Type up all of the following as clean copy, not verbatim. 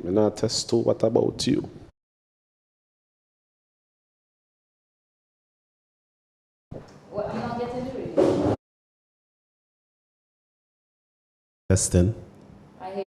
Me not test too. What about you? What, I'm not getting the radio. Testing. I hear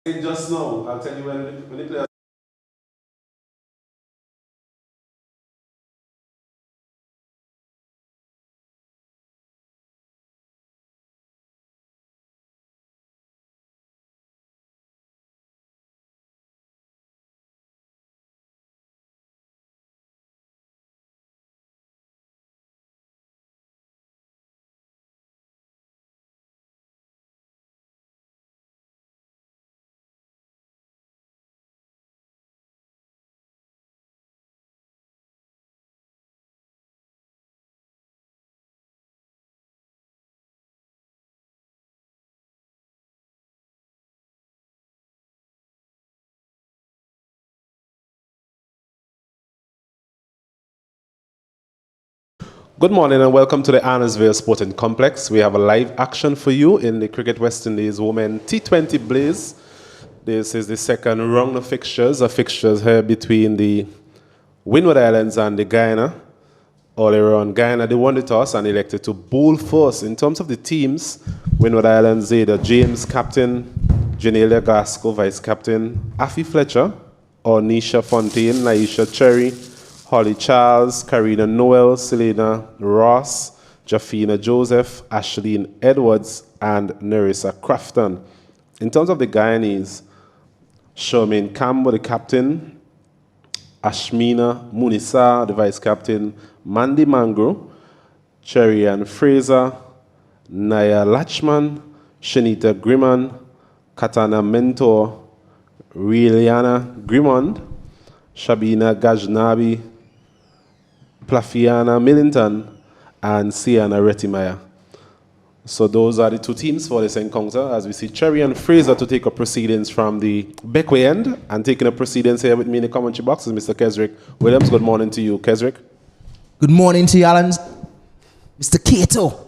Just now, I'll tell you when the players. Good morning and welcome to the Arnesville Sporting Complex. We have a live action for you in the Cricket West Indies Women T20 Blaze. This is the second round of fixtures here between the Windward Islands and the Guyana. Earlier on, Guyana, they won the toss and elected to bowl first. In terms of the teams, Windward Islands, Zeta James, captain, Janelia Gasco, vice captain, Afi Fletcher, Ornisha Fontaine, Naisha Cherry, Holly Charles, Karina Noel, Selena Ross, Jafina Joseph, Ashleen Edwards, and Nerissa Crafton. In terms of the Guyanese, Shermaine Campbell, the captain, Ashmina Munisa, the vice captain, Mandy Mangro, Cherry Ann Fraser, Naya Lachman, Shanita Grimond, Katana Mentor, Rieliana Grimond, Shabina Gajnabi, Plafiana Millington, and Sienna Rettimaya. So those are the two teams for this encounter, as we see Cherry and Fraser to take up proceedings from the Beckway end, and taking up proceedings here with me in the commentary box is Mr. Kesrick Williams. Good morning to you, Kesrick. Good morning to you, Alan. Mr. Cato.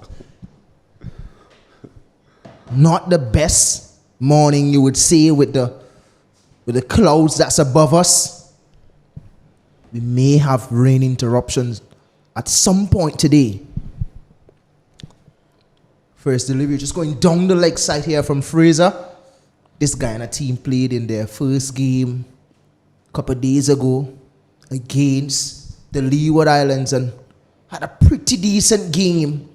Not the best morning you would see with the clouds that's above us. We may have rain interruptions at some point today. First delivery, just going down the leg side here from Fraser. This Guyana team played in their first game a couple of days ago against the Leeward Islands and had a pretty decent game.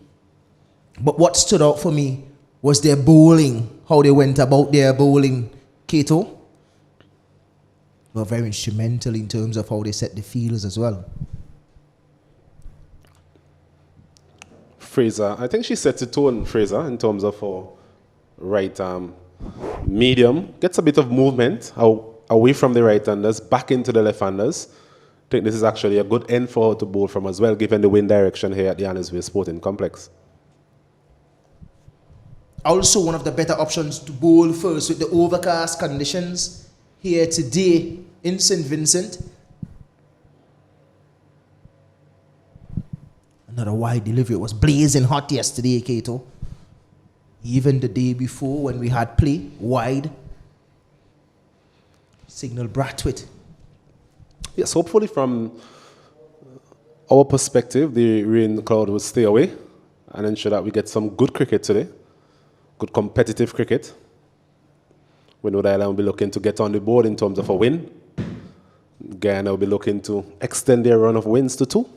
But what stood out for me was their bowling, how they went about their bowling. Cato were very instrumental in terms of how they set the fields as well. Fraser, I think she sets the tone, Fraser, in terms of her right medium. Gets a bit of movement away from the right-handers, back into the left-handers. I think this is actually a good end for her to bowl from as well, given the wind direction here at the Arnesville Sporting Complex. Also one of the better options to bowl first with the overcast conditions here today in St. Vincent. Another wide delivery. It was blazing hot yesterday, Cato. Even the day before when we had play, wide. Signal Bratwit. Yes, hopefully from our perspective, the rain cloud will stay away and ensure that we get some good cricket today. Good competitive cricket. Windward Island will be looking to get on the board in terms of a win. Guyana will be looking to extend their run of wins to 2.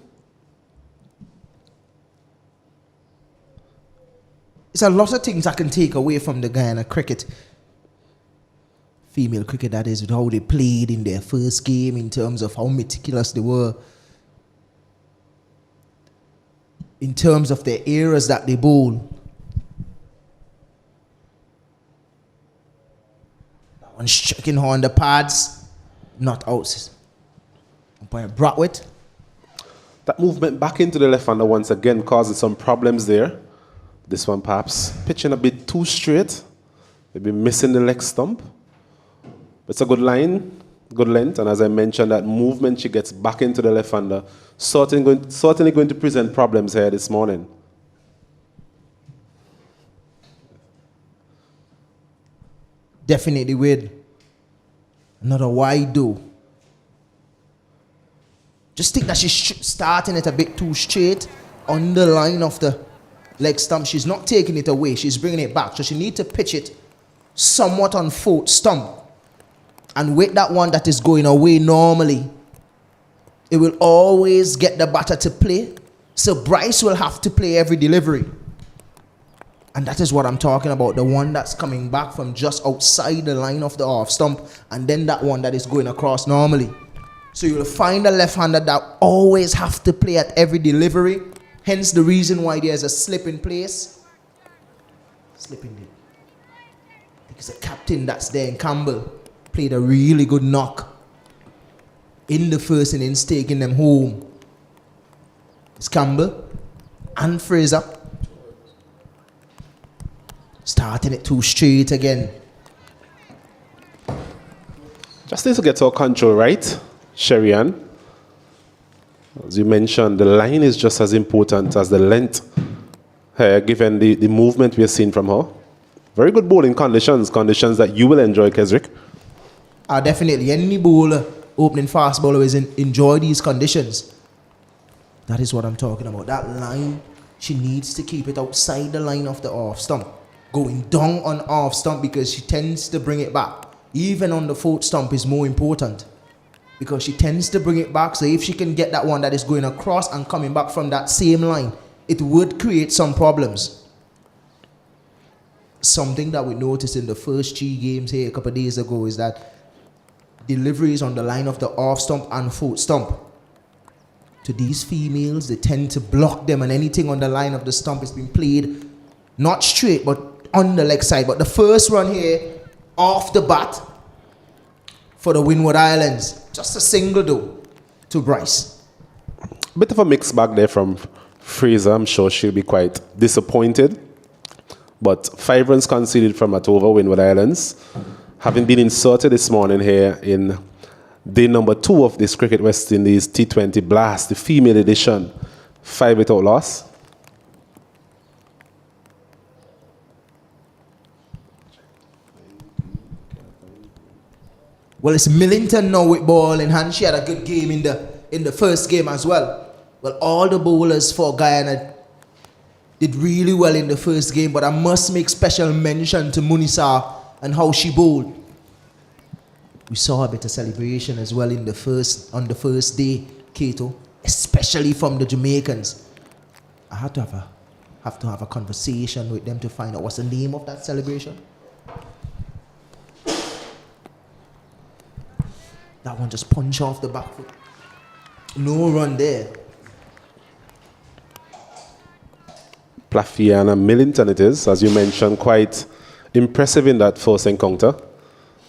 It's a lot of things I can take away from the Guyana cricket. Female cricket, that is, with how they played in their first game, in terms of how meticulous they were, in terms of their errors that they bowl. That one's checking her on the pads, not out. Umpire Bratwit. That movement back into the left-hander once again causes some problems there. This one perhaps pitching a bit too straight, maybe missing the leg stump. It's a good line, good length, and as I mentioned, that movement she gets back into the left-hander, certainly going to present problems here this morning. Definitely with another wide though. Just think that she's starting it a bit too straight on the line of the leg stump. She's not taking it away, she's bringing it back, so she needs to pitch it somewhat on fourth stump, and with that one that is going away normally, it will always get the batter to play. So Bryce will have to play every delivery. And that is what I'm talking about. The one that's coming back from just outside the line of the off stump, and then that one that is going across normally. So you'll find a left-hander that always have to play at every delivery. Hence the reason why there's a slip in place. Slip in there. Because the captain that's there in Campbell played a really good knock in the first innings, taking them home. It's Campbell and Fraser. Starting it too straight again. Just need to get our control right, Sherian. As you mentioned, the line is just as important as the length, given the movement we are seeing from her. Very good bowling conditions that you will enjoy, Kesrick. Definitely. Any bowler, opening fast bowler, is enjoy these conditions. That is what I'm talking about. That line, she needs to keep it outside the line of the off stump. Going down on off stump, because she tends to bring it back. Even on the fourth stump is more important, because she tends to bring it back. So if she can get that one that is going across and coming back from that same line, it would create some problems. Something that we noticed in the first 3 games here a couple of days ago is that deliveries on the line of the off stump and fourth stump, to these females, they tend to block them, and anything on the line of the stump is being played not straight but on the leg side. But the first run here off the bat for the Windward Islands, just a single though to Bryce. A bit of a mixed bag there from Fraser. I'm sure she'll be quite disappointed. But 5 runs conceded from at over Windward Islands, having been inserted this morning here in day number 2 of this Cricket West Indies T20 Blast, the female edition. 5 without loss. Well, it's Millington now with ball in hand. She had a good game in the first game as well. Well, all the bowlers for Guyana did really well in the first game, but I must make special mention to Munisa and how she bowled. We saw a bit of celebration as well on the first day, Kato, especially from the Jamaicans. I had to have a conversation with them to find out what's the name of that celebration. That one just punched off the back foot. No run there. Plafiana Millington it is, as you mentioned, quite impressive in that first encounter.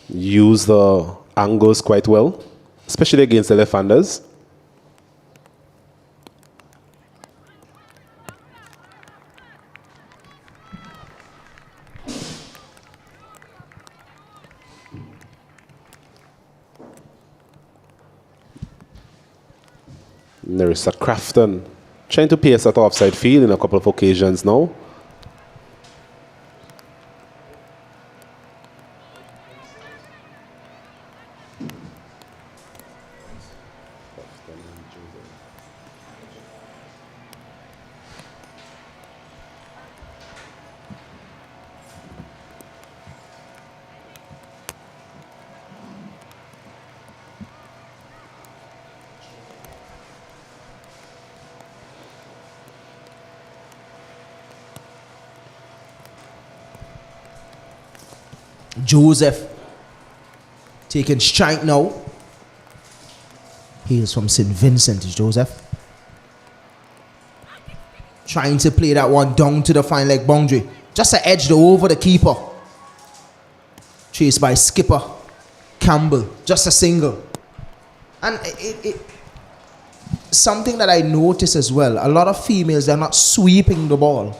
Used the angles quite well, especially against the left-handers. Nerissa Crafton trying to pace that offside field in a couple of occasions now. Joseph taking strike now. He is from St. Vincent, Joseph. Trying to play that one down to the fine leg boundary. Just an edge over the keeper. Chased by skipper Campbell. Just a single. And something that I notice as well, a lot of females, they're not sweeping the ball.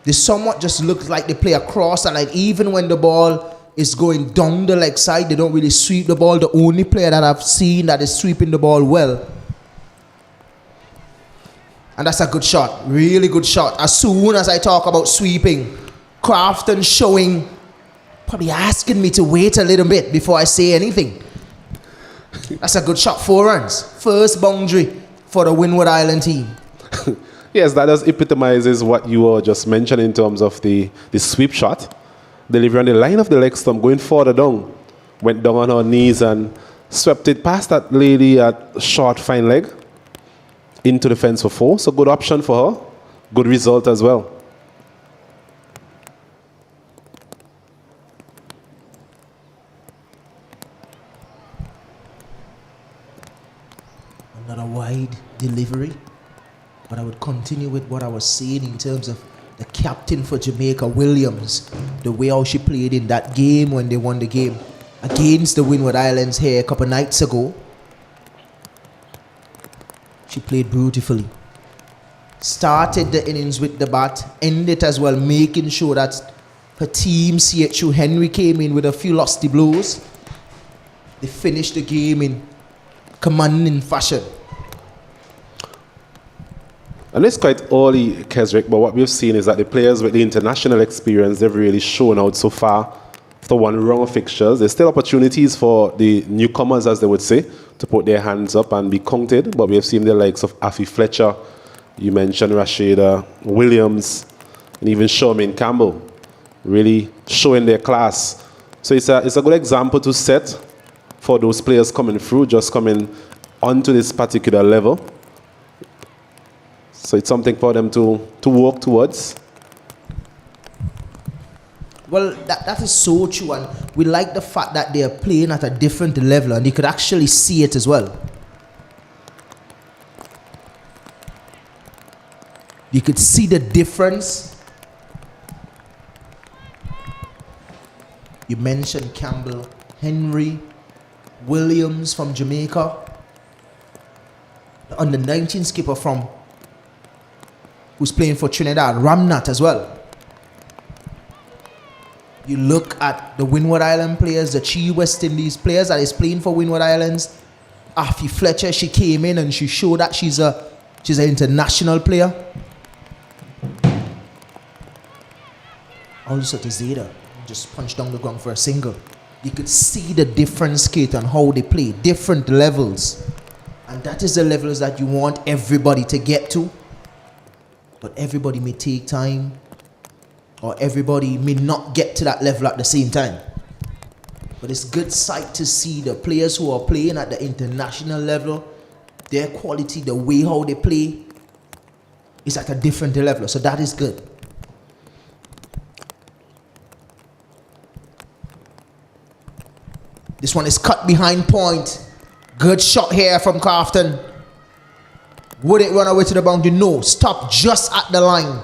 They somewhat just look like they play across, and like even when the ball is going down the leg side, they don't really sweep the ball. The only player that I've seen that is sweeping the ball well. And that's a good shot, really good shot. As soon as I talk about sweeping, Crafton showing, probably asking me to wait a little bit before I say anything. That's a good shot, 4 runs. First boundary for the Windward Island team. Yes, that just epitomizes what you were just mentioning in terms of the sweep shot. delivery on the line of the leg stump, going further down. Went down on her knees and swept it past that lady at short, fine leg into the fence for 4. So good option for her. Good result as well. Another wide delivery. But I would continue with what I was saying in terms of the captain for Jamaica, Williams. The way how she played in that game when they won the game against the Windward Islands here a couple nights ago. She played beautifully. Started the innings with the bat, ended as well, making sure that her team, CHU Henry, came in with a few lusty blows. They finished the game in commanding fashion. And it's quite early, Kesrick, but what we've seen is that the players with the international experience, they've really shown out so far. After one run of fixtures, there's still opportunities for the newcomers, as they would say, to put their hands up and be counted. But we have seen the likes of Afi Fletcher, you mentioned Rashida Williams, and even Charmaine Campbell, really showing their class. So it's a good example to set for those players coming through, just coming onto this particular level. So it's something for them to work towards. Well, that is so true, and we like the fact that they are playing at a different level, and you could actually see it as well. You could see the difference. You mentioned Campbell, Henry, Williams from Jamaica, the under-19 skipper from who's playing for Trinidad, Ramnat as well. You look at the Windward Island players, the Chi West Indies players that is playing for Windward Islands. Afi Fletcher, she came in and she showed that she's an international player. Also to Zeta, just punched down the ground for a single. You could see the difference, Kate, on how they play, different levels. And that is the levels that you want everybody to get to. But everybody may take time, or everybody may not get to that level at the same time. But it's good sight to see the players who are playing at the international level, their quality, the way how they play is at a different level. So that is good. This one is cut behind point. Good shot here from Crafton. Would it run away to the boundary? No. Stop just at the line.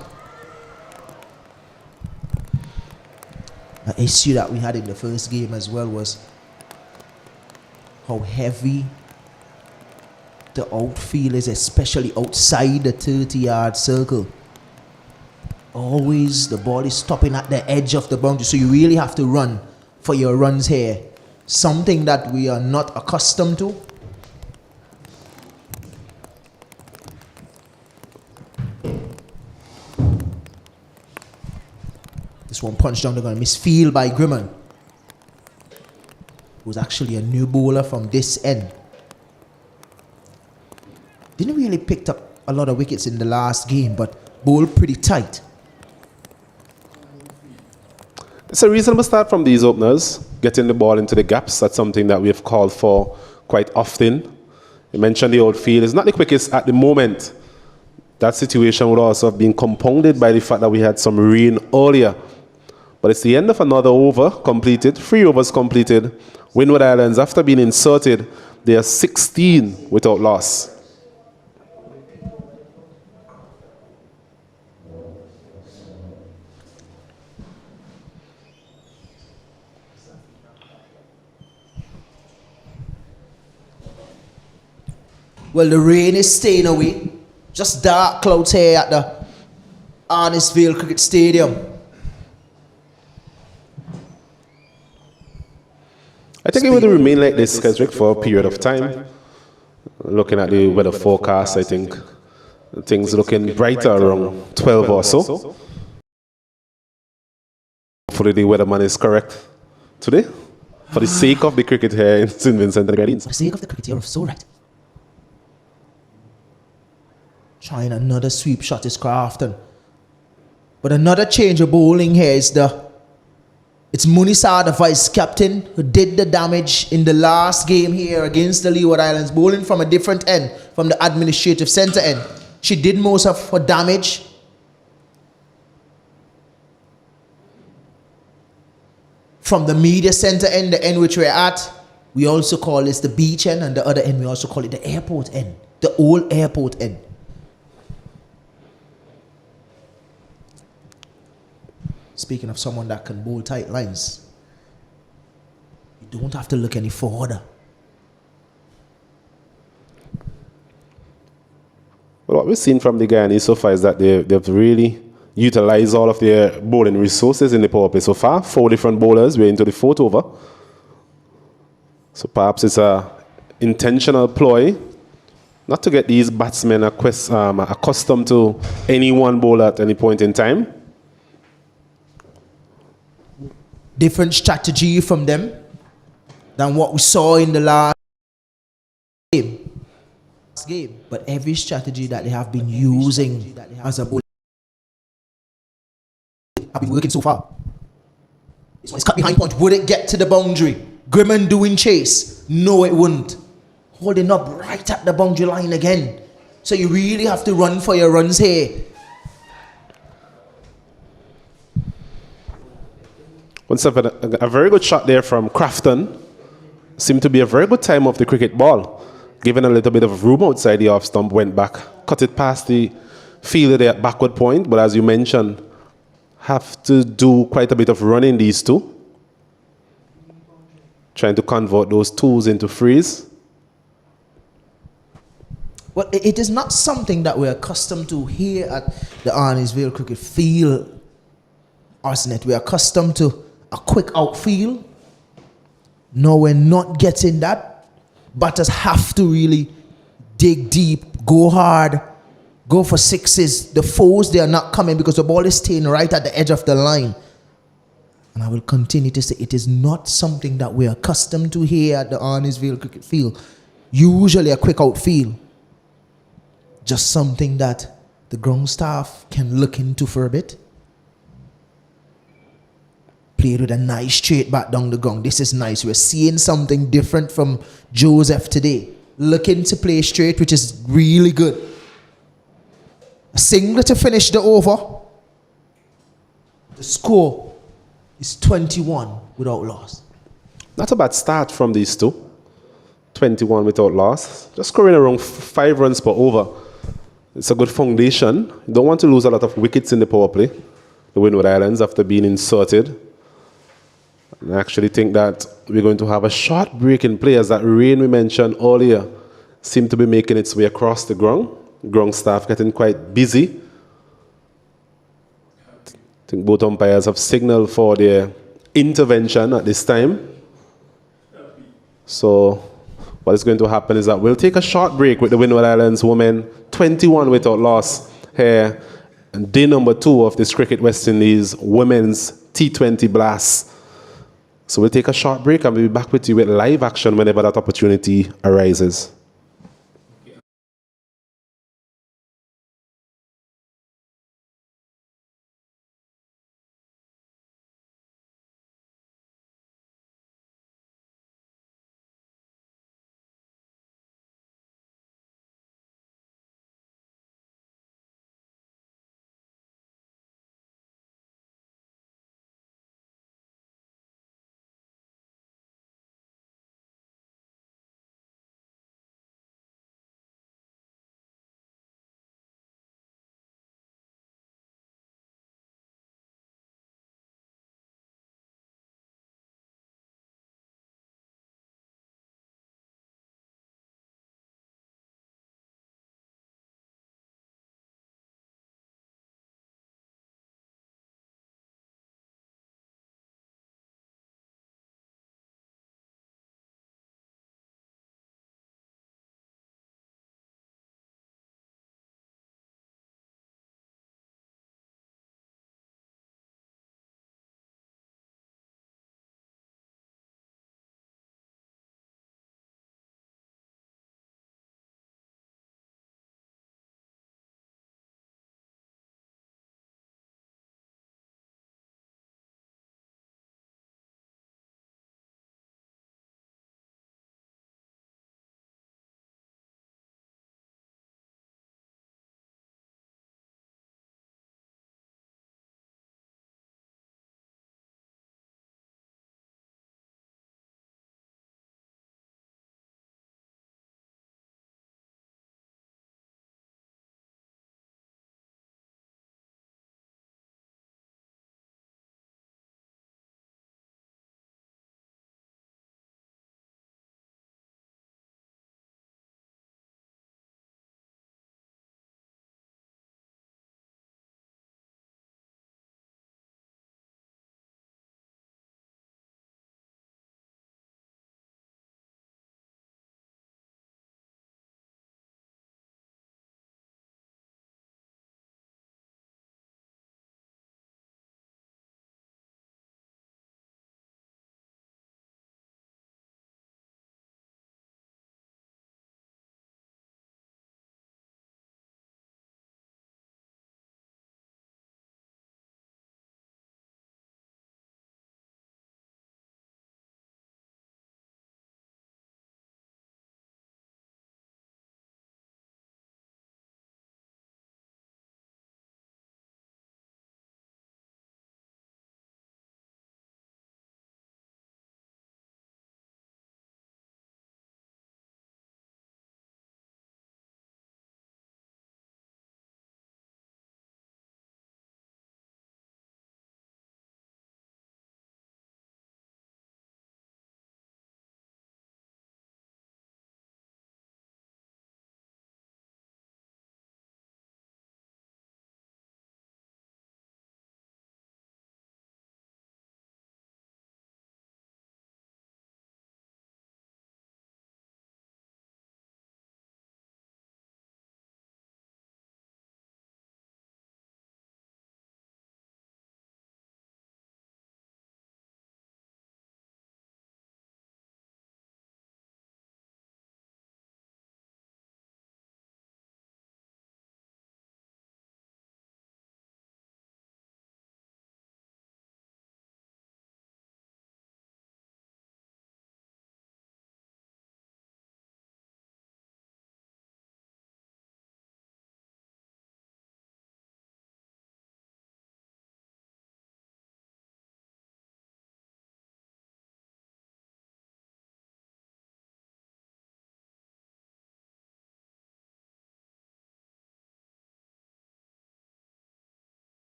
An issue that we had in the first game as well was how heavy the outfield is, especially outside the 30-yard circle. Always the ball is stopping at the edge of the boundary, so you really have to run for your runs here. Something that we are not accustomed to. This one punched down the ground, misfield by Grimman, who's actually a new bowler from this end. Didn't really pick up a lot of wickets in the last game, but bowled pretty tight. It's a reasonable start from these openers, getting the ball into the gaps. That's something that we have called for quite often. You mentioned the outfield is not the quickest at the moment. That situation would also have been compounded by the fact that we had some rain earlier. But it's the end of another over completed, 3 overs completed. Windward Islands, after being inserted, they are 16 without loss. Well, the rain is staying away. Just dark clouds here at the Arnisvale Cricket Stadium. I think it will remain like this, Kesrick, for a period of time. Looking at the weather forecast, I think things looking brighter around 12 or so. Hopefully the weatherman is correct today. For the sake of the cricket here in St. Vincent and the Grenadines. For the sake of the cricket, you're so right. Trying another sweep shot is Crafton. But another change of bowling here is the It's Munisa, the vice captain, who did the damage in the last game here against the Leeward Islands, bowling from a different end, from the administrative centre end. She did most of her damage. From the media centre end, the end which we're at, we also call this the beach end, and the other end we also call it the airport end, the old airport end. Speaking of someone that can bowl tight lines, you don't have to look any further. Well, what we've seen from the Guyanese so far is that they've really utilized all of their bowling resources in the power play so far. 4 different bowlers. We're into the 4th over. So perhaps it's a intentional ploy not to get these batsmen accustomed to any one bowler at any point in time. Different strategy from them than what we saw in the last game. But every strategy that they have been using as a bowler have been working so far. It's cut behind point. Would it get to the boundary? Grimman doing chase? No, it wouldn't. Holding up right at the boundary line again. So you really have to run for your runs here. Once a very good shot there from Crafton. Seemed to be a very good time off the cricket ball. Given a little bit of room outside the off stump, went back, cut it past the fielder there at backward point. But as you mentioned, have to do quite a bit of running, these two. Trying to convert those twos into threes. Well, it is not something that we're accustomed to here at the Arnisville Cricket Field, Arsenet. We're accustomed to a quick outfield. No, we're not getting that. Batters have to really dig deep, go hard, go for sixes. The fours, they are not coming because the ball is staying right at the edge of the line. And I will continue to say it is not something that we're accustomed to here at the Arnisville Cricket Field. Usually a quick outfield. Just something that the ground staff can look into for a bit. Played with a nice straight back down the ground. This is nice. We're seeing something different from Joseph today. Looking to play straight, which is really good. A single to finish the over. The score is 21 without loss. Not a bad start from these two. 21 without loss. Just scoring around 5 runs per over. It's a good foundation. You don't want to lose a lot of wickets in the power play. The Windward Islands after being inserted. I actually think that we're going to have a short break in play as that rain we mentioned earlier seemed to be making its way across the ground. Ground staff getting quite busy. I think both umpires have signaled for their intervention at this time. So what is going to happen is that we'll take a short break with the Windward Islands women 21 without loss here. And day number 2 of this Cricket West Indies Women's T20 Blast. So we'll take a short break and we'll be back with you with live action whenever that opportunity arises.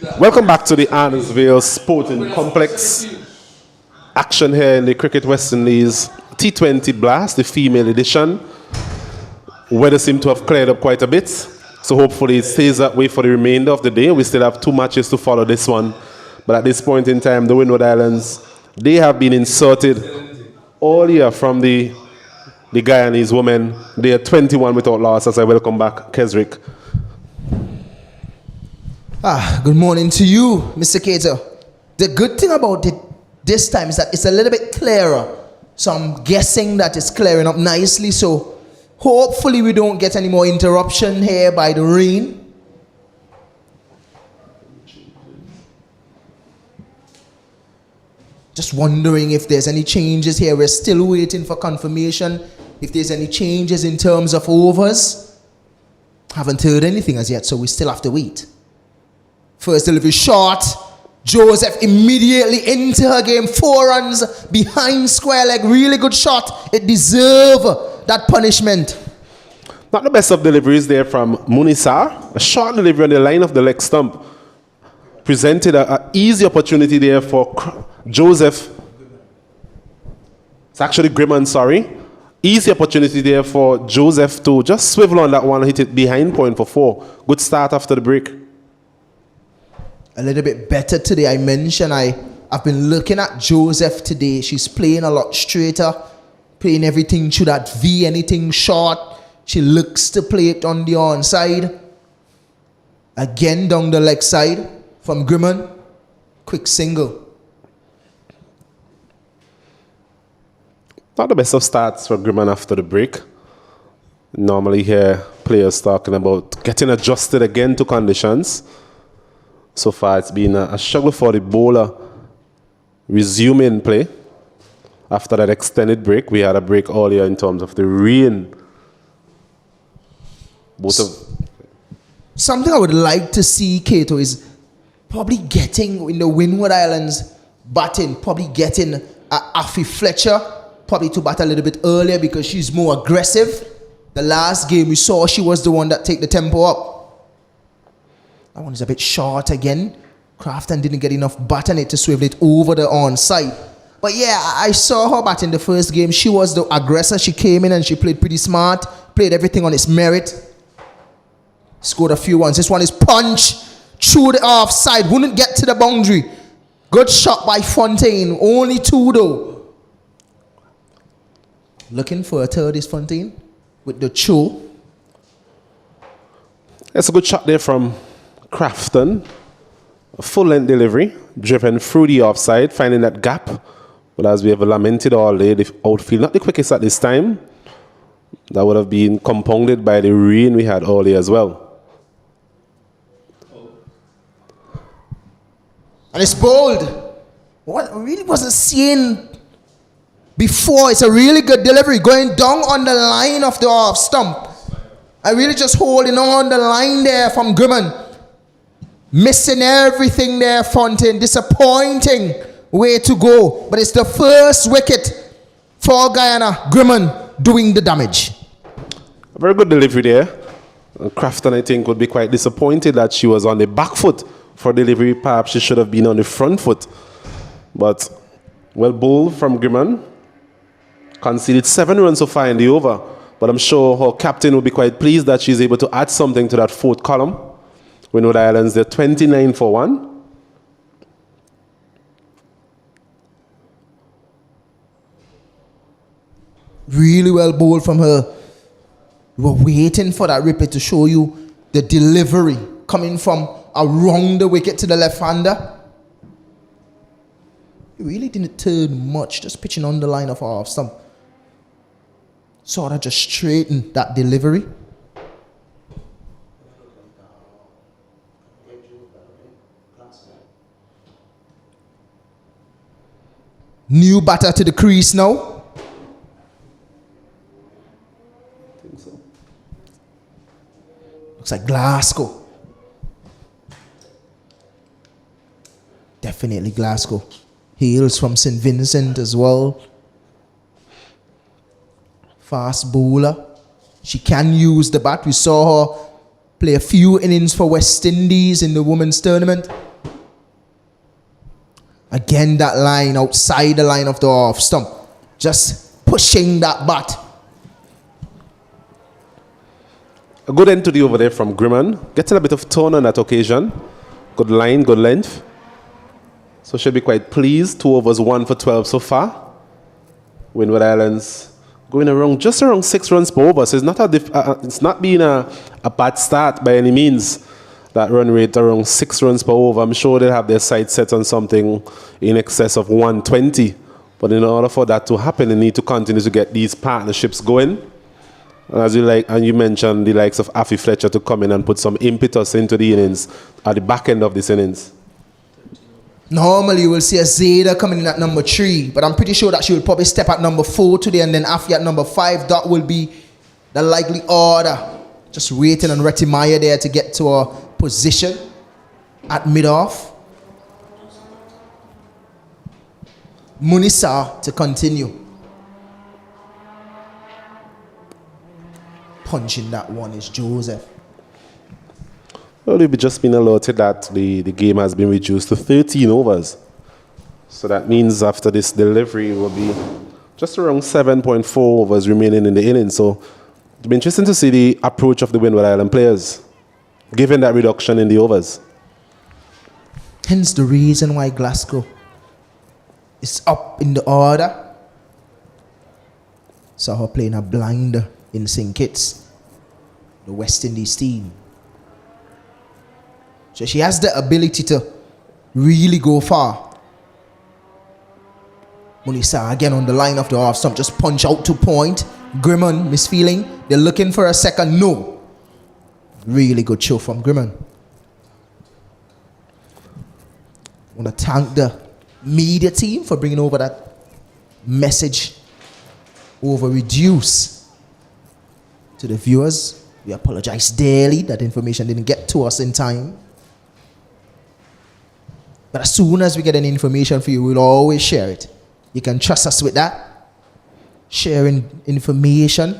Welcome back to the Arnesville Sporting Complex. Action here in the Cricket West Indies T20 Blast, the female edition. Weather seems to have cleared up quite a bit, so hopefully it stays that way for the remainder of the day. We still have 2 matches to follow this one, but at this point in time, the Windward Islands, they have been insulted all year from the Guyanese women. They are 21 without loss as I welcome back Kesrick. Good morning to you, Mr. Cater. The good thing about it this time is that it's a little bit clearer. So I'm guessing that it's clearing up nicely. So hopefully we don't get any more interruption here by the rain. Just wondering if there's any changes here. We're still waiting for confirmation. If there's any changes in terms of overs. Haven't heard anything as yet, so we still have to wait. First delivery short. Joseph immediately into her game. 4 runs behind square leg. Really good shot. It deserved that punishment. Not the best of deliveries there from Munisar. A short delivery on the line of the leg stump. Presented an easy opportunity there for Joseph. It's actually Grimman, sorry. Easy opportunity there for Joseph to just swivel on that one and hit it behind point for 4. Good start after the break. A little bit better today. I mentioned I've been looking at Joseph today. She's playing a lot straighter, playing everything to that V, anything short. She looks to play it on the onside. Again down the leg side from Grimman. Quick single. Not the best of starts for Grimman after the break. Normally hear players talking about getting adjusted again to conditions. So far, it's been a struggle for the bowler resuming play. After that extended break, we had a break earlier in terms of the rain. Something I would like to see, Kato, is probably getting in the Windward Islands batting, probably getting Afi Fletcher, probably to bat a little bit earlier because she's more aggressive. The last game we saw, she was the one that take the tempo up. That one is a bit short again. Crafton didn't get enough bat on it to swivel it over the onside. But yeah, I saw her bat in the first game. She was the aggressor. She came in and she played pretty smart. Played everything on its merit. Scored a few ones. This one is punch. Through the offside. Wouldn't get to the boundary. Good shot by Fontaine. Only 2 though. Looking for a third is Fontaine. With the throw. It's a good shot there from Crafton, a full-length delivery, driven through the offside, finding that gap. But as we have lamented all day, the outfield not the quickest at this time. That would have been compounded by the rain we had earlier as well. And it's bold. What I really wasn't seeing before. It's a really good delivery, going down on the line of the off stump. I really just holding on the line there from Grimman. Missing everything there, Fontaine. Disappointing way to go. But it's the first wicket for Guyana. Grimman doing the damage. A very good delivery there. Crafton, I think, would be quite disappointed that she was on the back foot for delivery. Perhaps she should have been on the front foot. But well bowled from Grimman. Conceded 7 runs so far in the over. But I'm sure her captain will be quite pleased that she's able to add something to that 4th column. Windward Islands, they're 29 for 1. Really well bowled from her. We were waiting for that ripper to show you the delivery coming from around the wicket to the left-hander. He really didn't turn much, just pitching on the line of our stump. Sort of just straightened that delivery. New batter to the crease now. I think so. Looks like Glasgow. Definitely Glasgow. Hails from St. Vincent as well. Fast bowler. She can use the bat. We saw her play a few innings for West Indies in the women's tournament. Again, that line outside the line of the off stump. Just pushing that bat. A good end to the over there from Grimman. Getting a bit of tone on that occasion. Good line, good length. So should be quite pleased. 2 overs, 1 for 12 so far. Windward Islands going around just around 6 runs per over. So it's not been a bad start by any means. That run rate around 6 runs per over. I'm sure they'll have their sights set on something in excess of 120. But in order for that to happen, they need to continue to get these partnerships going. And and you mentioned the likes of Afi Fletcher to come in and put some impetus into the innings at the back end of this innings. Normally you will see a Zeta coming in at number 3, but I'm pretty sure that she will probably step at number 4 today, and then Afi at number 5. That will be the likely order. Just waiting on Retimaya there to get to a position at mid-off. Munisa to continue. Punching that one is Joseph. Well, we've just been alerted that the game has been reduced to 13 overs. So that means after this delivery will be just around 7.4 overs remaining in the inning. So it'll be interesting to see the approach of the Windward Island players, given that reduction in the overs. Hence the reason why Glasgow is up in the order. Saw her playing a blinder in St. Kitts, the West Indies team. So she has the ability to really go far. Munisa again on the line of the off stump, just punch out to point. Grimman misfeeling. They're looking for a second. No. Really good show from Grimman. I want to thank the media team for bringing over that message over reduce to the viewers. We apologize daily that information didn't get to us in time. But as soon as we get any information for you, we'll always share it. You can trust us with that. Sharing information.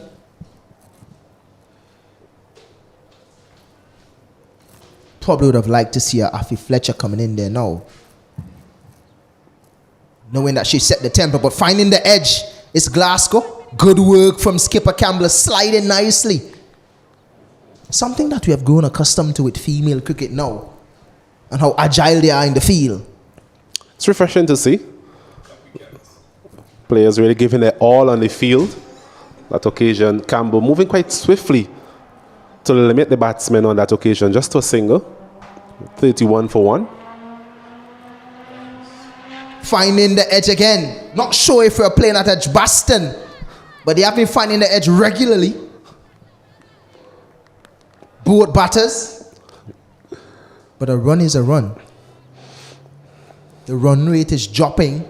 Probably would have liked to see a Afi Fletcher coming in there now. Knowing that she set the tempo, but finding the edge is Glasgow. Good work from skipper Campbell, sliding nicely. Something that we have grown accustomed to with female cricket now. And how agile they are in the field. It's refreshing to see. Players really giving their all on the field. That occasion, Campbell moving quite swiftly to limit the batsmen on that occasion, just to a single. 31 for 1. Finding the edge again. Not sure if we're playing at Edgbaston, but they have been finding the edge regularly. Both batters. But a run is a run. The run rate is dropping.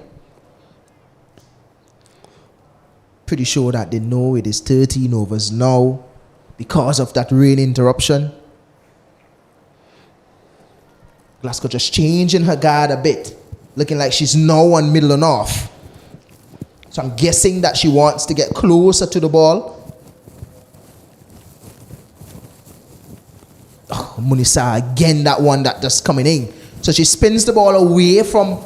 Pretty sure that they know it is 13 overs now because of that rain interruption. Glasgow just changing her guard a bit, looking like she's now on middle and off. So I'm guessing that she wants to get closer to the ball. Oh, Munisa again, that one that just coming in. So she spins the ball away from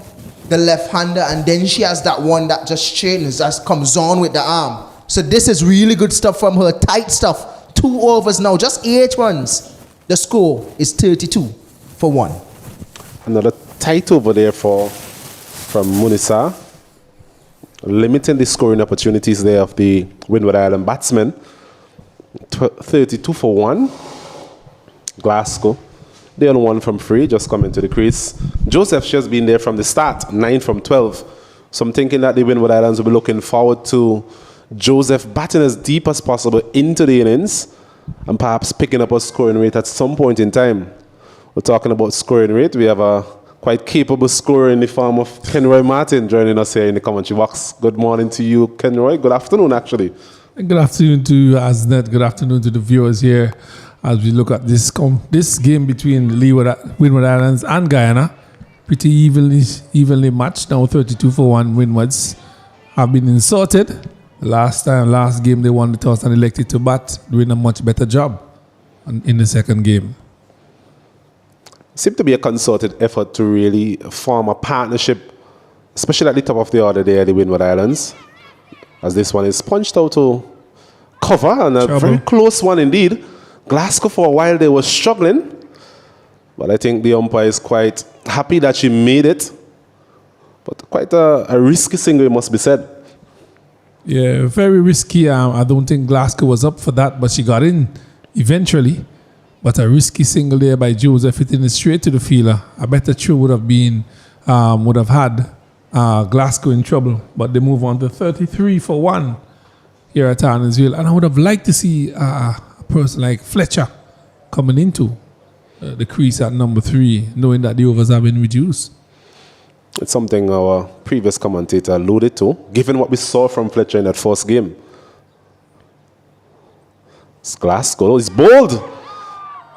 the left-hander, and then she has that one that just straightens, just comes on with the arm. So this is really good stuff from her, tight stuff. 2 overs now, just 8 runs. The score is 32 for 1. Another tight over there from Munisa, limiting the scoring opportunities there of the Windward Island batsmen. 32 for 1. Glasgow. They on 1 from 3, just coming to the crease. Joseph, she has been there from the start, 9 from 12. So I'm thinking that the Windward Islands will be looking forward to Joseph batting as deep as possible into the innings and perhaps picking up a scoring rate at some point in time. We're talking about scoring rate. We have a quite capable scorer in the form of Kenroy Martin joining us here in the commentary box. Good morning to you, Kenroy. Good afternoon, actually. Good afternoon to you, Asnet. Good afternoon to the viewers here. As we look at this game between Windward Islands and Guyana, pretty evenly matched. Now 32 for 1. Windwards have been insulted. Last game they won the toss and elected to bat, doing a much better job in the second game. Seemed to be a concerted effort to really form a partnership especially at the top of the order there, the Windward Islands, as this one is punched out to cover, and a very close one indeed. Glasgow for a while they were struggling, but I think the umpire is quite happy that she made it. But quite a risky single, it must be said. Yeah, very risky. I don't think Glasgow was up for that, but she got in eventually. But a risky single there by Joseph, hitting it straight to the fielder. A better throw would have had Glasgow in trouble. But they move on to 33 for 1 here at Arnesville. And I would have liked to see a person like Fletcher coming into the crease at number 3, knowing that the overs have been reduced. It's something our previous commentator alluded to, given what we saw from Fletcher in that first game. It's Glasgow. It's bold.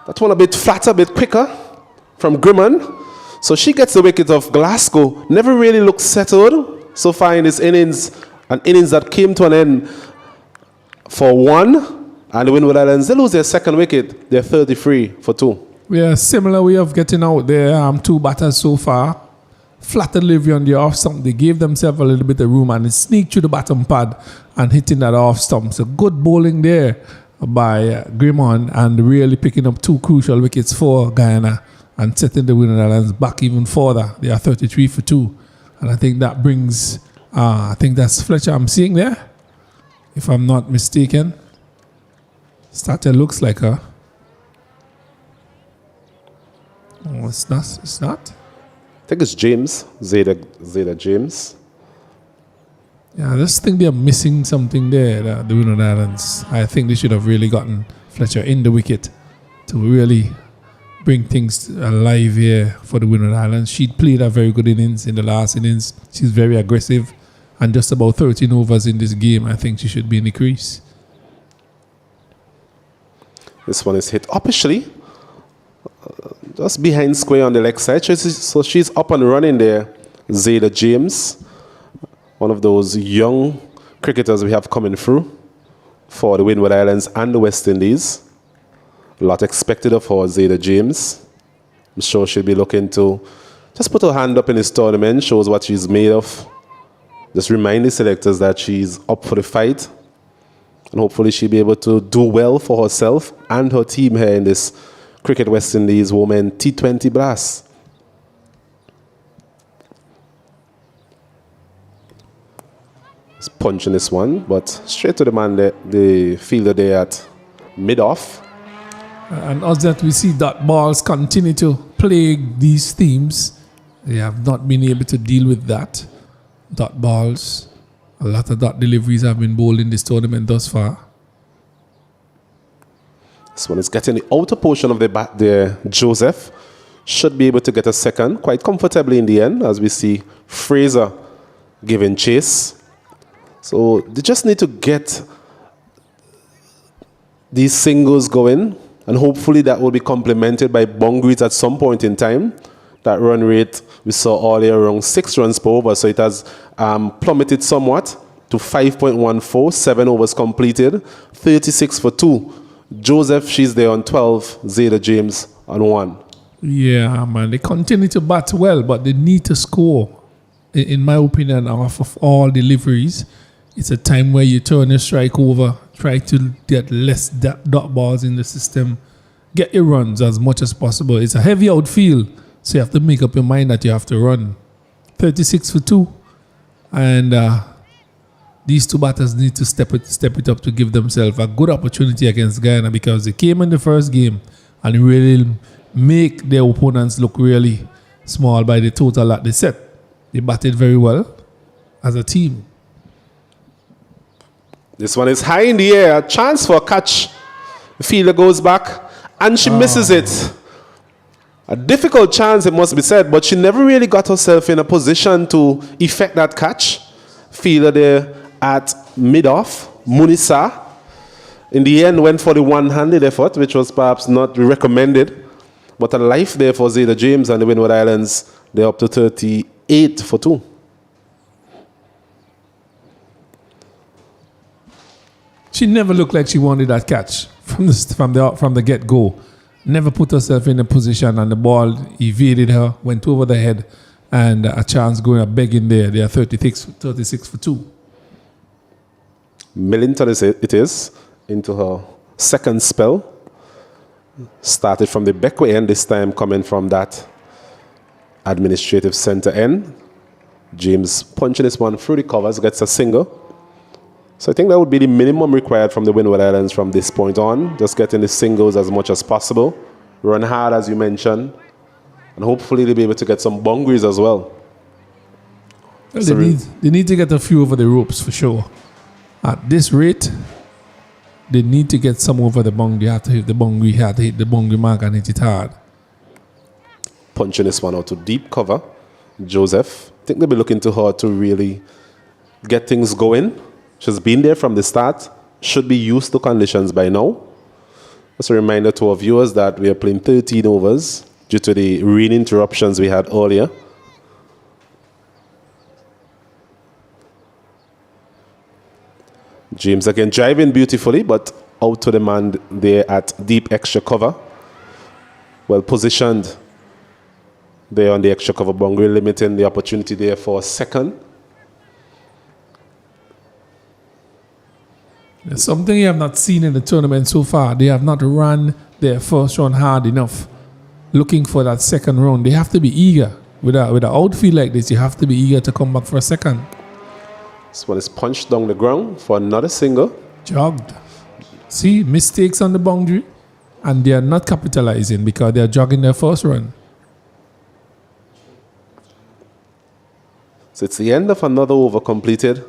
That one a bit flatter, a bit quicker from Grimman. So she gets the wicket of Glasgow. Never really looked settled so far in this innings. An innings that came to an end for 1. And the Windward Islands, they lose their second wicket. They're 33 for 2. Yeah, similar way of getting out there. 2 batters so far. Flat delivery on the off stump. They gave themselves a little bit of room and it sneaked through the bottom pad and hitting that off stump. So good bowling there by Grimmon and really picking up 2 crucial wickets for Guyana and setting the Windward Islands back even further. They are 33 for 2. And I think that brings, I think that's Fletcher I'm seeing there, if I'm not mistaken. Starter looks like her. Oh, it's not. It's not. I think it's James, Zeta James. Yeah, I just think they're missing something there, the Windward Islands. I think they should have really gotten Fletcher in the wicket to really bring things alive here for the Windward Islands. She played a very good innings in the last innings. She's very aggressive and just about 13 overs in this game. I think she should be in the crease. This one is hit uppishly. Just behind square on the leg side. So she's up and running there. Zeta James, one of those young cricketers we have coming through for the Windward Islands and the West Indies. A lot expected of her, Zeta James. I'm sure she'll be looking to just put her hand up in this tournament, shows what she's made of. Just remind the selectors that she's up for the fight. And hopefully she'll be able to do well for herself and her team here in this Cricket West Indies Women T20 Blast. It's punching this one, but straight to the man, the fielder there at mid-off. And as that we see dot balls continue to plague these teams. They have not been able to deal with that. Dot balls. A lot of dot deliveries have been bowled in this tournament thus far. This one is getting the outer portion of the bat there. Joseph should be able to get a second quite comfortably in the end, as we see Fraser giving chase. So they just need to get these singles going, and hopefully that will be complemented by boundaries at some point in time. That run rate we saw earlier around 6 runs per over, so it has plummeted somewhat to 5.14, 7 overs completed, 36 for 2. Joseph, she's there on 12, Zeta James on 1. Yeah, man, they continue to bat well, but they need to score. In my opinion, off of all deliveries, it's a time where you turn your strike over, try to get less dot balls in the system, get your runs as much as possible. It's a heavy outfield, so you have to make up your mind that you have to run. 36 for 2, and these 2 batters need to step it up to give themselves a good opportunity against Guyana, because they came in the first game and really make their opponents look really small by the total that they set. They batted very well as a team. This one is high in the air. A chance for a catch. The fielder goes back and she misses it. A difficult chance, it must be said, but she never really got herself in a position to effect that catch. Fielder there at mid-off, Munisa, in the end went for the one-handed effort, which was perhaps not recommended. But a life there for Zeta James and the Windward Islands. They're up to 38 for 2. She never looked like she wanted that catch from the get-go. Never put herself in a position, and the ball evaded her, went over the head. and a chance going up big in there. They are 36 for 2. Millington it is into her second spell. Started from the backway end, this time coming from that administrative center end. James punching this one through the covers, gets a single. So I think that would be the minimum required from the Windward Islands from this point on. Just getting the singles as much as possible. Run hard, as you mentioned. And hopefully they'll be able to get some boundaries as well. Well, they need to get a few over the ropes for sure. At this rate, they need to get some over the boundary. You have to hit the boundary, you have to hit the boundary mark and hit it hard. Punching this one out to deep cover. Joseph. I think they'll be looking to her to really get things going. She's been there from the start. Should be used to conditions by now. Just a reminder to our viewers that we are playing 13 overs due to the rain interruptions we had earlier. James again driving beautifully, but out to the man there at deep extra cover. Well positioned there on the extra cover boundary, limiting the opportunity there for a second. There's something you have not seen in the tournament so far. They have not run their first run hard enough. Looking for that second round. They have to be eager. With an outfield like this, you have to be eager to come back for a second. This one is punched down the ground for another single. Jogged. See, mistakes on the boundary, and they are not capitalizing because they are jogging their first run. So it's the end of another over completed.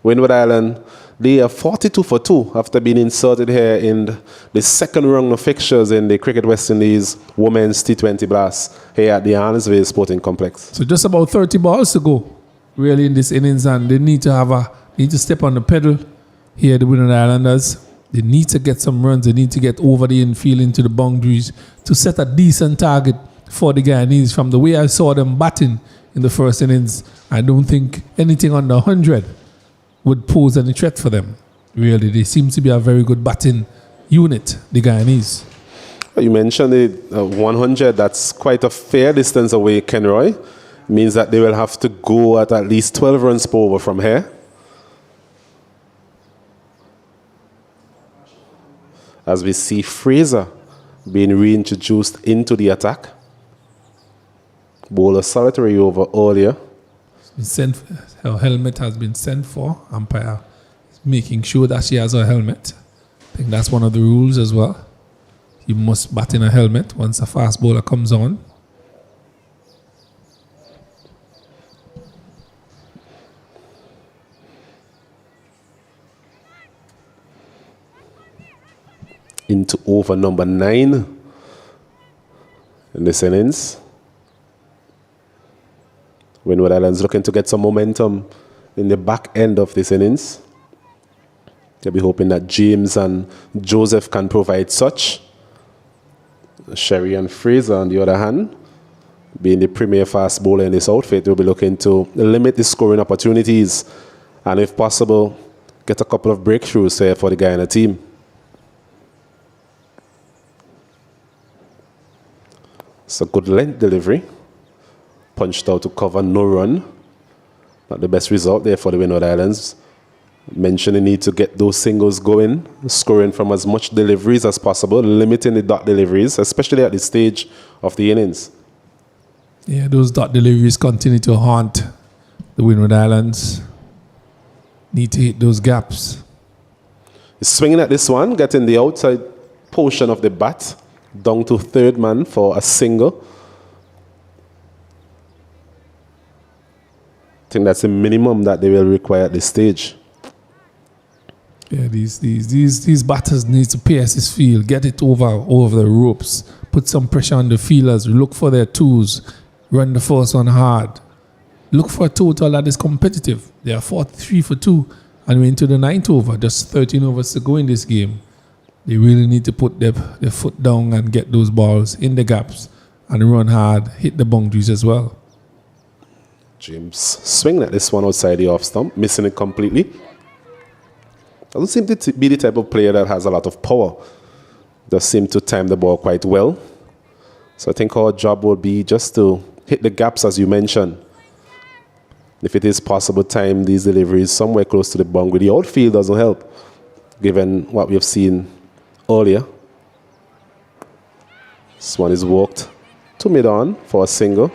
Windward Island, they are 42 for 2 after being inserted here in the second round of fixtures in the Cricket West Indies Women's T20 Blast here at the Arnesville Sporting Complex. So just about 30 balls to go, really, in this innings, and they need to step on the pedal here, the Windward Islanders. They need to get some runs. They need to get over the infield into the boundaries to set a decent target for the Guyanese. From the way I saw them batting in the first innings, I don't think anything under 100 would pose any threat for them. Really, they seem to be a very good batting unit, the Guyanese. You mentioned the 100, that's quite a fair distance away, Kenroy. Means that they will have to go at least 12 runs per over from here. As we see Fraser being reintroduced into the attack. Bowler solitary over earlier. Her helmet has been sent for. Umpire is making sure that she has her helmet. I think that's one of the rules as well. You must bat in a helmet once a fast bowler comes on. Into over number 9 in this innings. Windward Islands looking to get some momentum in the back end of this innings. They'll be hoping that James and Joseph can provide such. Sherry and Fraser, on the other hand, being the premier fast bowler in this outfit, will be looking to limit the scoring opportunities and, if possible, get a couple of breakthroughs here for the Guyana team. It's a good length delivery. Punched out to cover, no run. Not the best result there for the Windward Islands. Mentioned the need to get those singles going, scoring from as much deliveries as possible, limiting the dot deliveries, especially at this stage of the innings. Yeah, those dot deliveries continue to haunt the Windward Islands. Need to hit those gaps. He's swinging at this one, getting the outside portion of the bat down to third man for a single. I think that's the minimum that they will require at this stage. Yeah, these batters need to pierce this field, get it over the ropes, put some pressure on the fielders, look for their twos, run the first one hard. Look for a total that is competitive. They are 43 for 2 and we're into the 9th over, just 13 overs to go in this game. They really need to put their foot down and get those balls in the gaps and run hard, hit the boundaries as well. James swinging at this one outside the off stump, missing it completely. Doesn't seem to be the type of player that has a lot of power. Does seem to time the ball quite well. So I think our job will be just to hit the gaps as you mentioned. If it is possible, time these deliveries somewhere close to the boundary. The outfield doesn't help, given what we have seen earlier. This one is walked to mid-on for a single.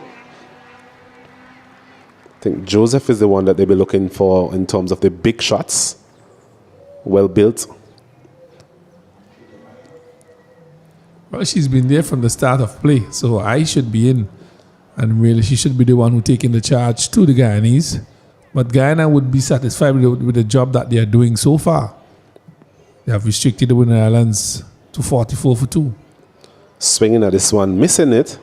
I think Joseph is the one that they'll be looking for in terms of the big shots. Well built. Well, she's been there from the start of play, so I should be in. And really, she should be the one who taking the charge to the Guyanese. But Guyana would be satisfied with the job that they are doing so far. They have restricted the Windward Islands to 44 for 2. Swinging at this one, missing it.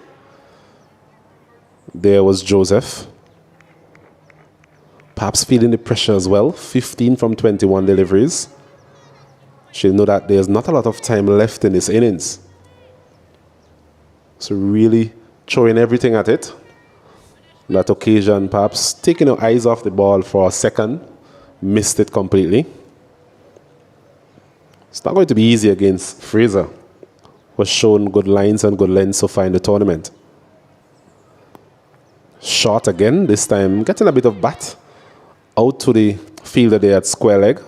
There was Joseph. Perhaps feeling the pressure as well. 15 from 21 deliveries. She'll know that there's not a lot of time left in this innings. So really throwing everything at it. That occasion, perhaps taking her eyes off the ball for a second. Missed it completely. It's not going to be easy against Fraser. Was shown good lines and good lengths so far in the tournament. Short again, this time getting a bit of bat. Out to the fielder there at square leg.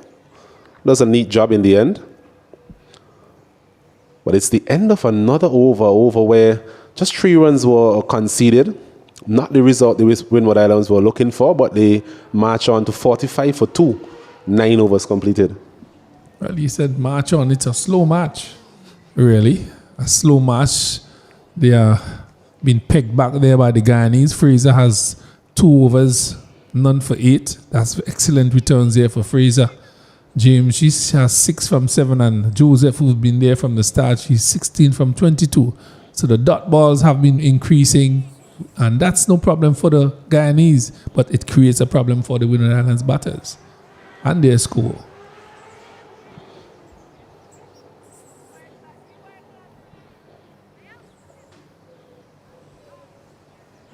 Does a neat job in the end. But it's the end of another over where just 3 runs were conceded. Not the result the Windward Islands were looking for, but they march on to 45 for 2. 9 overs completed. Well, you said march on. It's a slow march, really. A slow march. They are being pegged back there by the Guyanese. Fraser has 2 overs, none for 8. That's excellent returns there for Fraser. James, she has 6 from 7, and Joseph, who's been there from the start, she's 16 from 22. So the dot balls have been increasing, and that's no problem for the Guyanese, but it creates a problem for the Windward Islands batters and their score.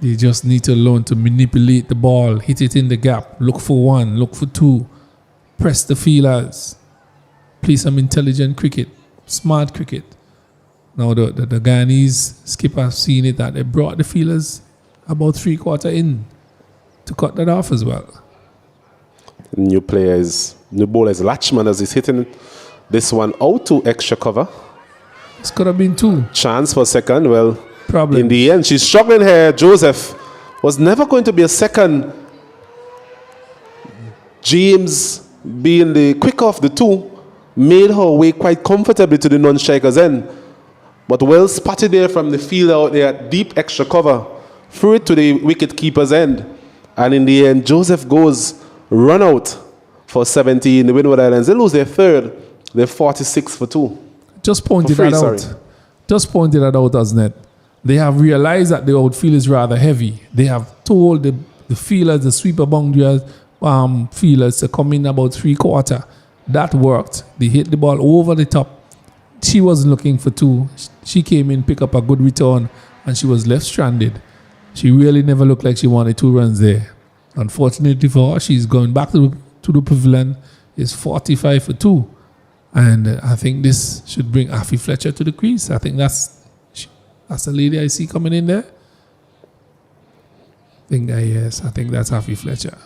They just need to learn to manipulate the ball, hit it in the gap, look for 1, look for 2, press the feelers, play some intelligent cricket, smart cricket. Now the Guyanese skipper have seen it that they brought the feelers about 3/4 in to cut that off as well. New bowler is Latchman as he's hitting this one out to extra cover. This could have been 2. Chance for second. Well, Problem. in the end, she's struggling here. Joseph was never going to be a second. James, being the quicker of the 2, made her way quite comfortably to the non-striker's end. But well spotted there from the field out there, deep extra cover, threw it to the wicket keeper's end. And in the end, Joseph goes run out for 17. The Windward Islands, they lose their 3rd. They're 46 for 2. Just pointed that out. Just pointed that out, hasn't it? They have realized that the outfield is rather heavy. They have told the fielders, the sweeper boundary fielders to come in about 3/4. That worked. They hit the ball over the top. She wasn't looking for 2. She came in, pick up a good return, and she was left stranded. She really never looked like she wanted 2 runs there. Unfortunately for her, she's going back to the pavilion. It's 45 for 2. And I think this should bring Afi Fletcher to the crease. I think that's the lady I see coming in there. I think that's Afi Fletcher.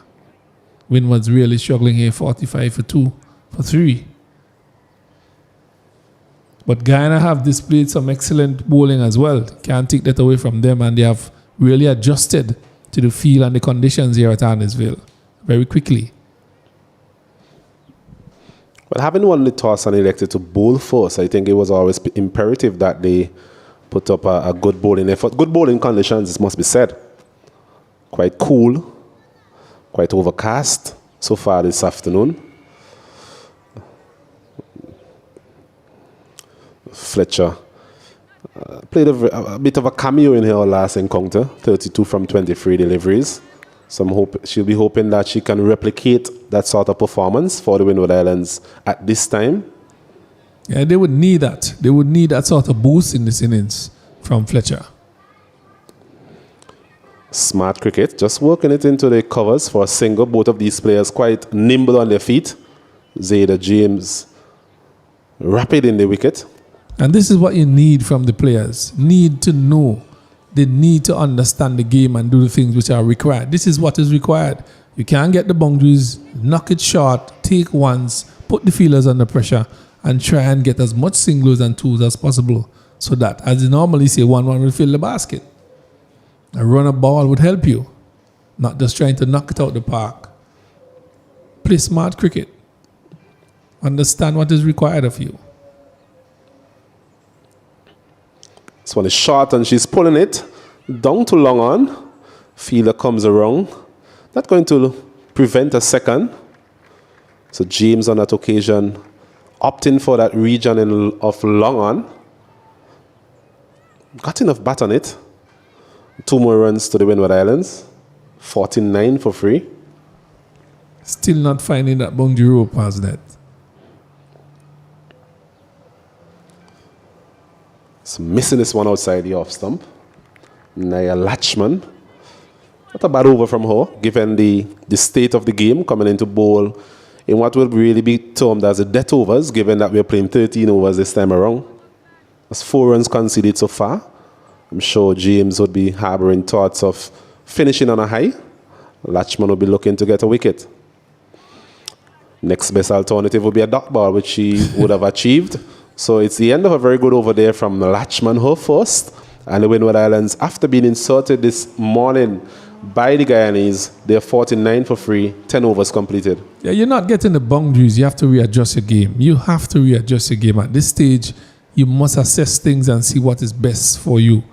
Windward's really struggling here, 45 for 2, for 3. But Guyana have displayed some excellent bowling as well. Can't take that away from them, and they have really adjusted to the field and the conditions here at Arnesville very quickly. But having won the toss and elected to bowl first, I think it was always imperative that they put up a good bowling effort. Good bowling conditions, it must be said. Quite cool, quite overcast so far this afternoon. Fletcher played a bit of a cameo in her last encounter, 32 from 23 deliveries. She'll be hoping that she can replicate that sort of performance for the Windward Islands at this time. Yeah, they would need that. They would need that sort of boost in this innings from Fletcher. Smart cricket, just working it into the covers for a single. Both of these players quite nimble on their feet. Zayda James rapid in the wicket. And this is what you need from the players. Need to know They need to understand the game and do the things which are required. This is what is required. You can't get the boundaries, knock it short, take ones, put the fielders under pressure, and try and get as much singles and twos as possible, so that, as you normally say, 1-1 will fill the basket. A runner ball would help you, not just trying to knock it out the park. Play smart cricket. Understand what is required of you. This one is short and she's pulling it down to long on. Fielder comes around. Not going to prevent a second. So James on that occasion opting for that region of long on. Got enough bat on it. 2 more runs to the Windward Islands. 49 for free. Still not finding that boundary rope past that. So missing this one outside the off stump. Naya Latchman. Not a bad over from her, given the state of the game, coming into bowl in what will really be termed as a death overs, given that we're playing 13 overs this time around. That's 4 runs conceded so far. I'm sure James would be harboring thoughts of finishing on a high. Latchman will be looking to get a wicket. Next best alternative would be a dot ball, which he would have achieved. So it's the end of a very good over there from Latchman, her first. And the Windward Islands, after being inserted this morning by the Guyanese, they're 49 for free, 10 overs completed. Yeah, you're not getting the boundaries. You have to readjust your game. You have to readjust your game. At this stage, you must assess things and see what is best for you.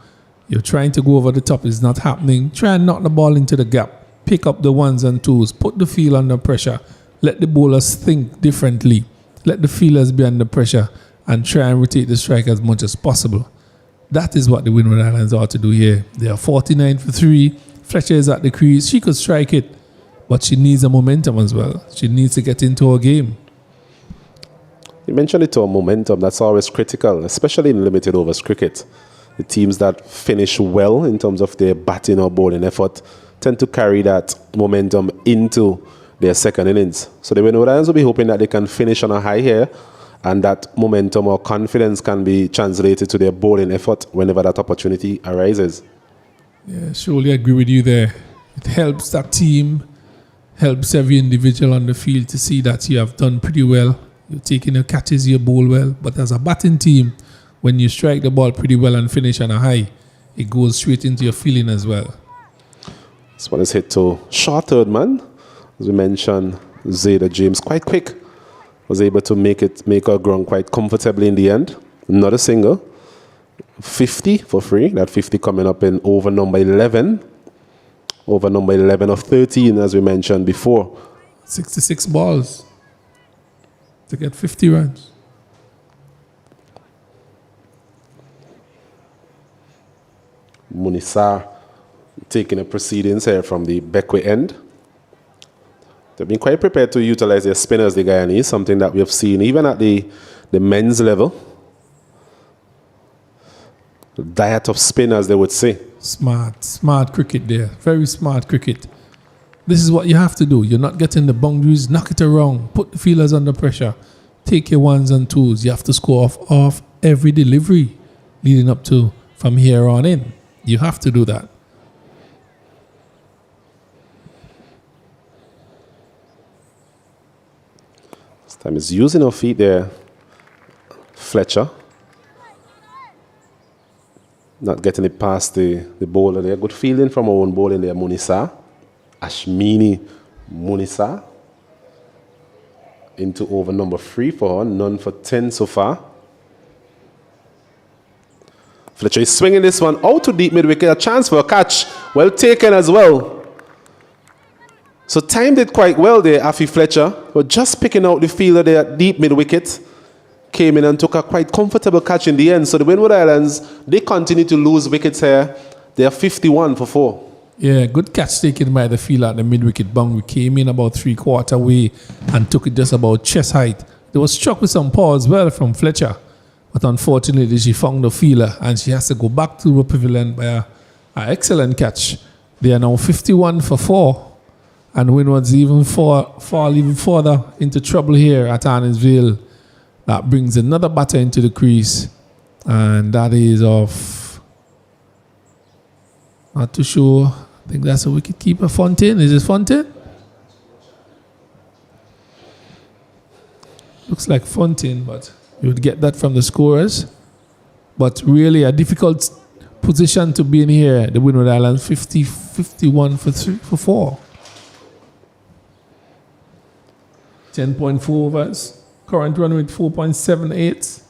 You're trying to go over the top. It's not happening. Try and knock the ball into the gap. Pick up the ones and twos. Put the field under pressure. Let the bowlers think differently. Let the fielders be under pressure and try and rotate the strike as much as possible. That is what the Windward Islands ought to do here. They are 49 for 3. Fletcher is at the crease. She could strike it, but she needs a momentum as well. She needs to get into her game. You mentioned it to a momentum. That's always critical, especially in limited overs cricket. The teams that finish well in terms of their batting or bowling effort tend to carry that momentum into their second innings. So the Windward Islands will be hoping that they can finish on a high here, and that momentum or confidence can be translated to their bowling effort whenever that opportunity arises. Yeah, surely agree with you there. It helps that team, helps every individual on the field to see that you have done pretty well. You're taking your catches, you bowl well. But as a batting team, when you strike the ball pretty well and finish on a high, it goes straight into your feeling as well. This one is hit to short third man. As we mentioned, Zayda James quite quick. Was able to make her ground quite comfortably in the end. Not a single. 50 for free. That 50 coming up in over number 11. Over number 11 of 13, as we mentioned before. 66 balls to get 50 runs. Munisa taking the proceedings here from the Beckway end. They've been quite prepared to utilize their spinners, the Guyanese, something that we have seen even at the men's level. The diet of spinners, they would say. Smart cricket there. Very smart cricket. This is what you have to do. You're not getting the boundaries. Knock it around. Put the fielders under pressure. Take your ones and twos. You have to score off every delivery leading up to from here on in. You have to do that. This time is using her feet there. Fletcher. Not getting it past the bowler there. Good fielding from our own bowling there, Munisa. Ashmini Munisa. Into over number 3 for her. None for 10 so far. Fletcher is swinging this one out to deep mid-wicket. A chance for a catch. Well taken as well. So timed it quite well there, Afi Fletcher. But just picking out the fielder there at deep mid-wicket. Came in and took a quite comfortable catch in the end. So the Windward Islands, they continue to lose wickets here. They are 51 for 4. Yeah, good catch taken by the fielder at the mid-wicket boundary. Came in about 3/4 way and took it just about chest height. They was struck with some paw as well from Fletcher. But unfortunately, she found the fielder and she has to go back to the pavilion by an excellent catch. They are now 51 for 4. And Windward's fall even further into trouble here at Annisville. That brings another batter into the crease. And that is of Not too sure. I think that's a wicket keeper. Fontaine. Is it Fontaine? Looks like Fontaine, but you would get that from the scorers. But really a difficult position to be in here. The Windward Islands 51 for 4. 10.4 overs. Current run rate 4.78.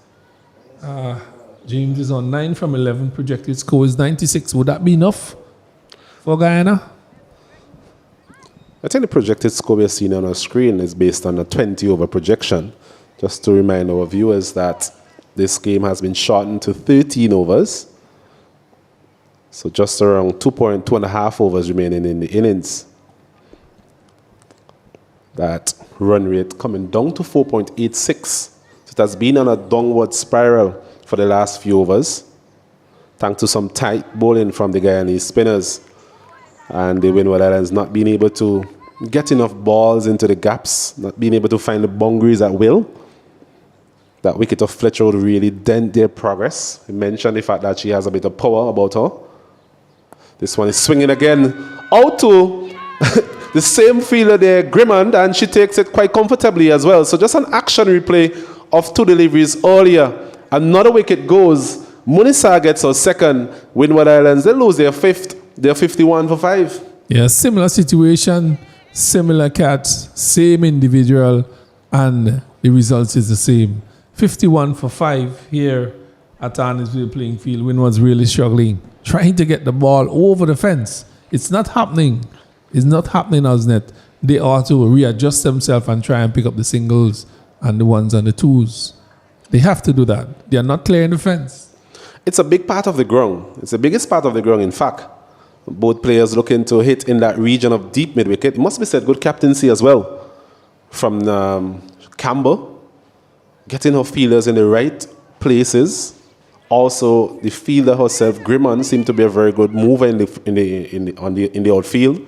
James is on 9 from 11. Projected score is 96. Would that be enough for Guyana? I think the projected score we're seeing on our screen is based on a 20 over projection. Just to remind our viewers that this game has been shortened to 13 overs. So just around 2.5 overs remaining in the innings. That run rate coming down to 4.86. So it has been on a downward spiral for the last few overs, thanks to some tight bowling from the Guyanese spinners. And the Windward Islands not being able to get enough balls into the gaps, not being able to find the boundaries at will. That wicket of Fletcher would really dent their progress. He mentioned the fact that she has a bit of power about her. This one is swinging again out to the same fielder there, Grimmond, and she takes it quite comfortably as well. So just an action replay of 2 deliveries earlier. Another wicket goes. Munisa gets her second. Windward Islands, they lose their 5th. They're 51 for 5. Yeah, similar situation, similar catch, same individual, and the result is the same. 51 for 5 here at Arnisville playing field. Windward's really struggling, trying to get the ball over the fence. It's not happening. It's not happening, Osnet. They ought to readjust themselves and try and pick up the singles and the ones and the twos. They have to do that. They are not clearing the fence. It's a big part of the ground. It's the biggest part of the ground, in fact. Both players looking to hit in that region of deep mid-wicket. It must be said, good captaincy as well from Campbell. Getting her fielders in the right places. Also, the fielder herself, Grimmond, seemed to be a very good mover in the outfield.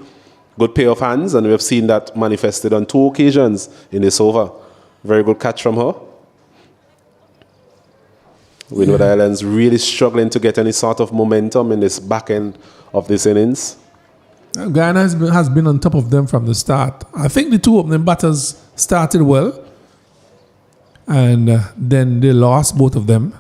Good pair of hands, and we have seen that manifested on 2 occasions in this over. Very good catch from her. Windward Islands really struggling to get any sort of momentum in this back end of this innings. Guyana has been on top of them from the start. I think the 2 opening batters started well, and then they lost both of them,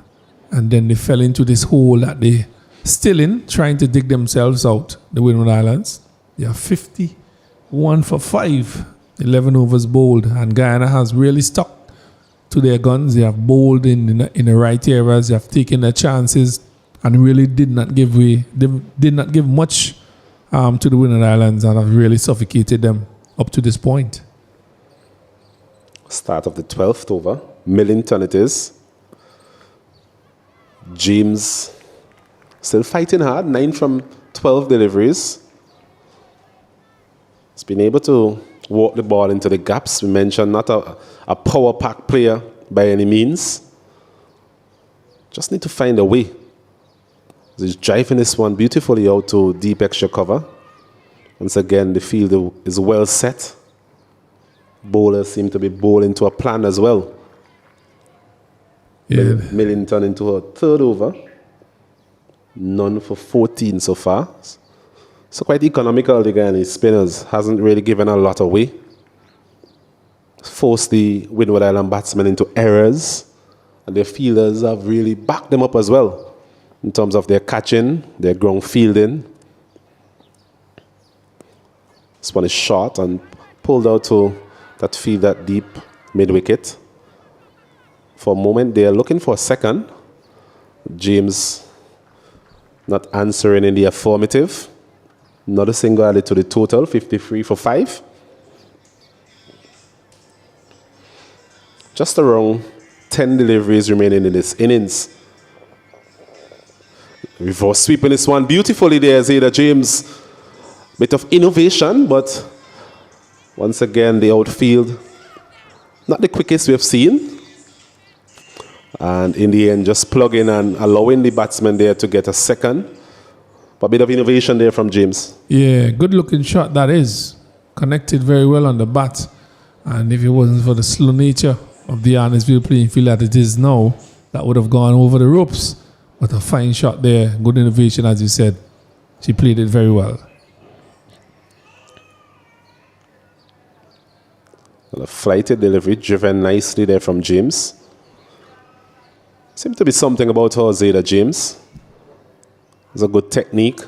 and then they fell into this hole that they still in, trying to dig themselves out, the Windward Islands. They are 51 for 5, 11 overs bowled, and Guyana has really stuck to their guns. They have bowled in the right areas. They have taken their chances and really did not give way. They did not give much to the Windward Islands and have really suffocated them up to this point. Start of the 12th over. Millington it is. James still fighting hard. 9 from 12 deliveries. He's been able to walk the ball into the gaps. We mentioned not a power pack player by any means. Just need to find a way. He's driving this one beautifully out to deep extra cover. Once again, the field is well set. Bowlers seem to be bowling to a plan as well. Yeah. Millington into her 3rd over. None for 14 so far. So quite economical, the Guyanese spinners. Hasn't really given a lot away. Forced the Windward Island batsmen into errors. And their fielders have really backed them up as well, in terms of their catching, their ground fielding. This one is short and pulled out to that field that deep mid-wicket. For a moment, they are looking for a second. James not answering in the affirmative. Another single added to the total, 53 for 5. Just around 10 deliveries remaining in this innings. Reverse sweeping this one beautifully there, Zayda James. Bit of innovation, but once again, the outfield, not the quickest we have seen. And in the end, just plugging and allowing the batsman there to get a second. But a bit of innovation there from James. Yeah, good looking shot that is. Connected very well on the bat. And if it wasn't for the slow nature of the Arnisville playing field that it is now, that would have gone over the ropes. But a fine shot there. Good innovation, as you said. she played it very well. A flighted delivery, driven nicely there from James. Seems to be something about her, Zayda James. It's a good technique.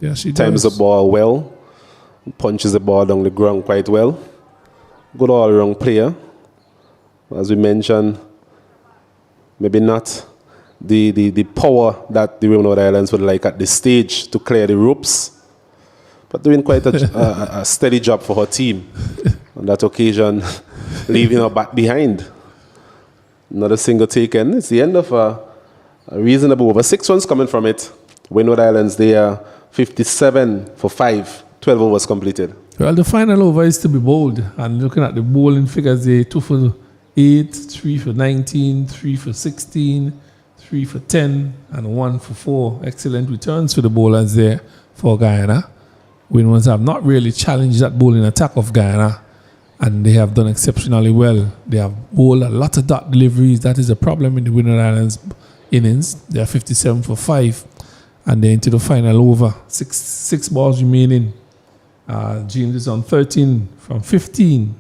Yeah, she Times does. the ball well. Punches the ball down the ground quite well. Good all-around player. As we mentioned, maybe not the power that the Windward Islands would like at this stage to clear the ropes, but doing quite a steady job for her team. On that occasion, leaving her back behind. Another single taken. It's the end of a reasonable over. 6 runs coming from it. Windward Islands, they are 57 for 5. 12 overs completed. Well, the final over is to be bowled. And looking at the bowling figures, they 2 for 8, 3 for 19, 3 for 16, 3 for 10, and 1 for 4. Excellent returns for the bowlers there for Guyana. Windwards have not really challenged that bowling attack of Guyana, and they have done exceptionally well. They have bowled a lot of dot deliveries. That is a problem in the Windward Islands innings. They are 57 for 5, and they're into the final over. Six balls remaining. James is on 13 from 15,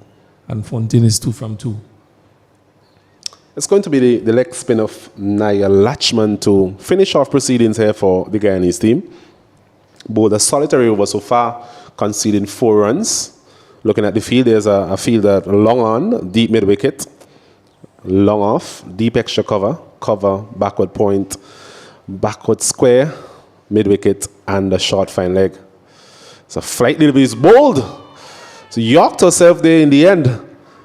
and Fontaine is 2 from 2. It's going to be the leg spin of Nia Latchman to finish off proceedings here for the Guyanese team. Both a solitary over so far, conceding 4 runs. Looking at the field, there's a fielder long on, deep mid wicket, long off, deep extra cover, backward point, backward square, mid wicket, and a short fine leg. So flight delivery is bold. So yorked herself there in the end.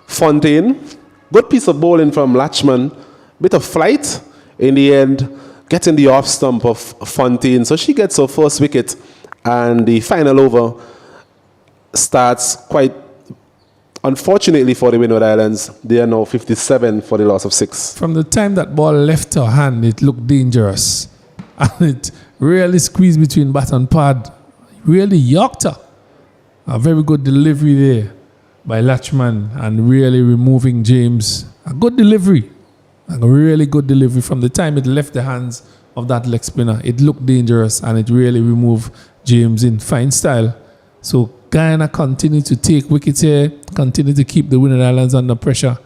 Fontaine, good piece of bowling from Latchman, bit of flight in the end, getting the off stump of Fontaine. So she gets her first wicket, and the final over starts quite unfortunately for the Windward Islands. They are now 57 for the loss of 6. From the time that ball left her hand, it looked dangerous. And it really squeezed between bat and pad. Really yorked her. A very good delivery there by Latchman, and really removing James. A good delivery. A really good delivery. From the time it left the hands of that leg spinner, it looked dangerous, and it really removed James in fine style. So Guyana continue to take wickets here, continue to keep the Windward Islands under pressure.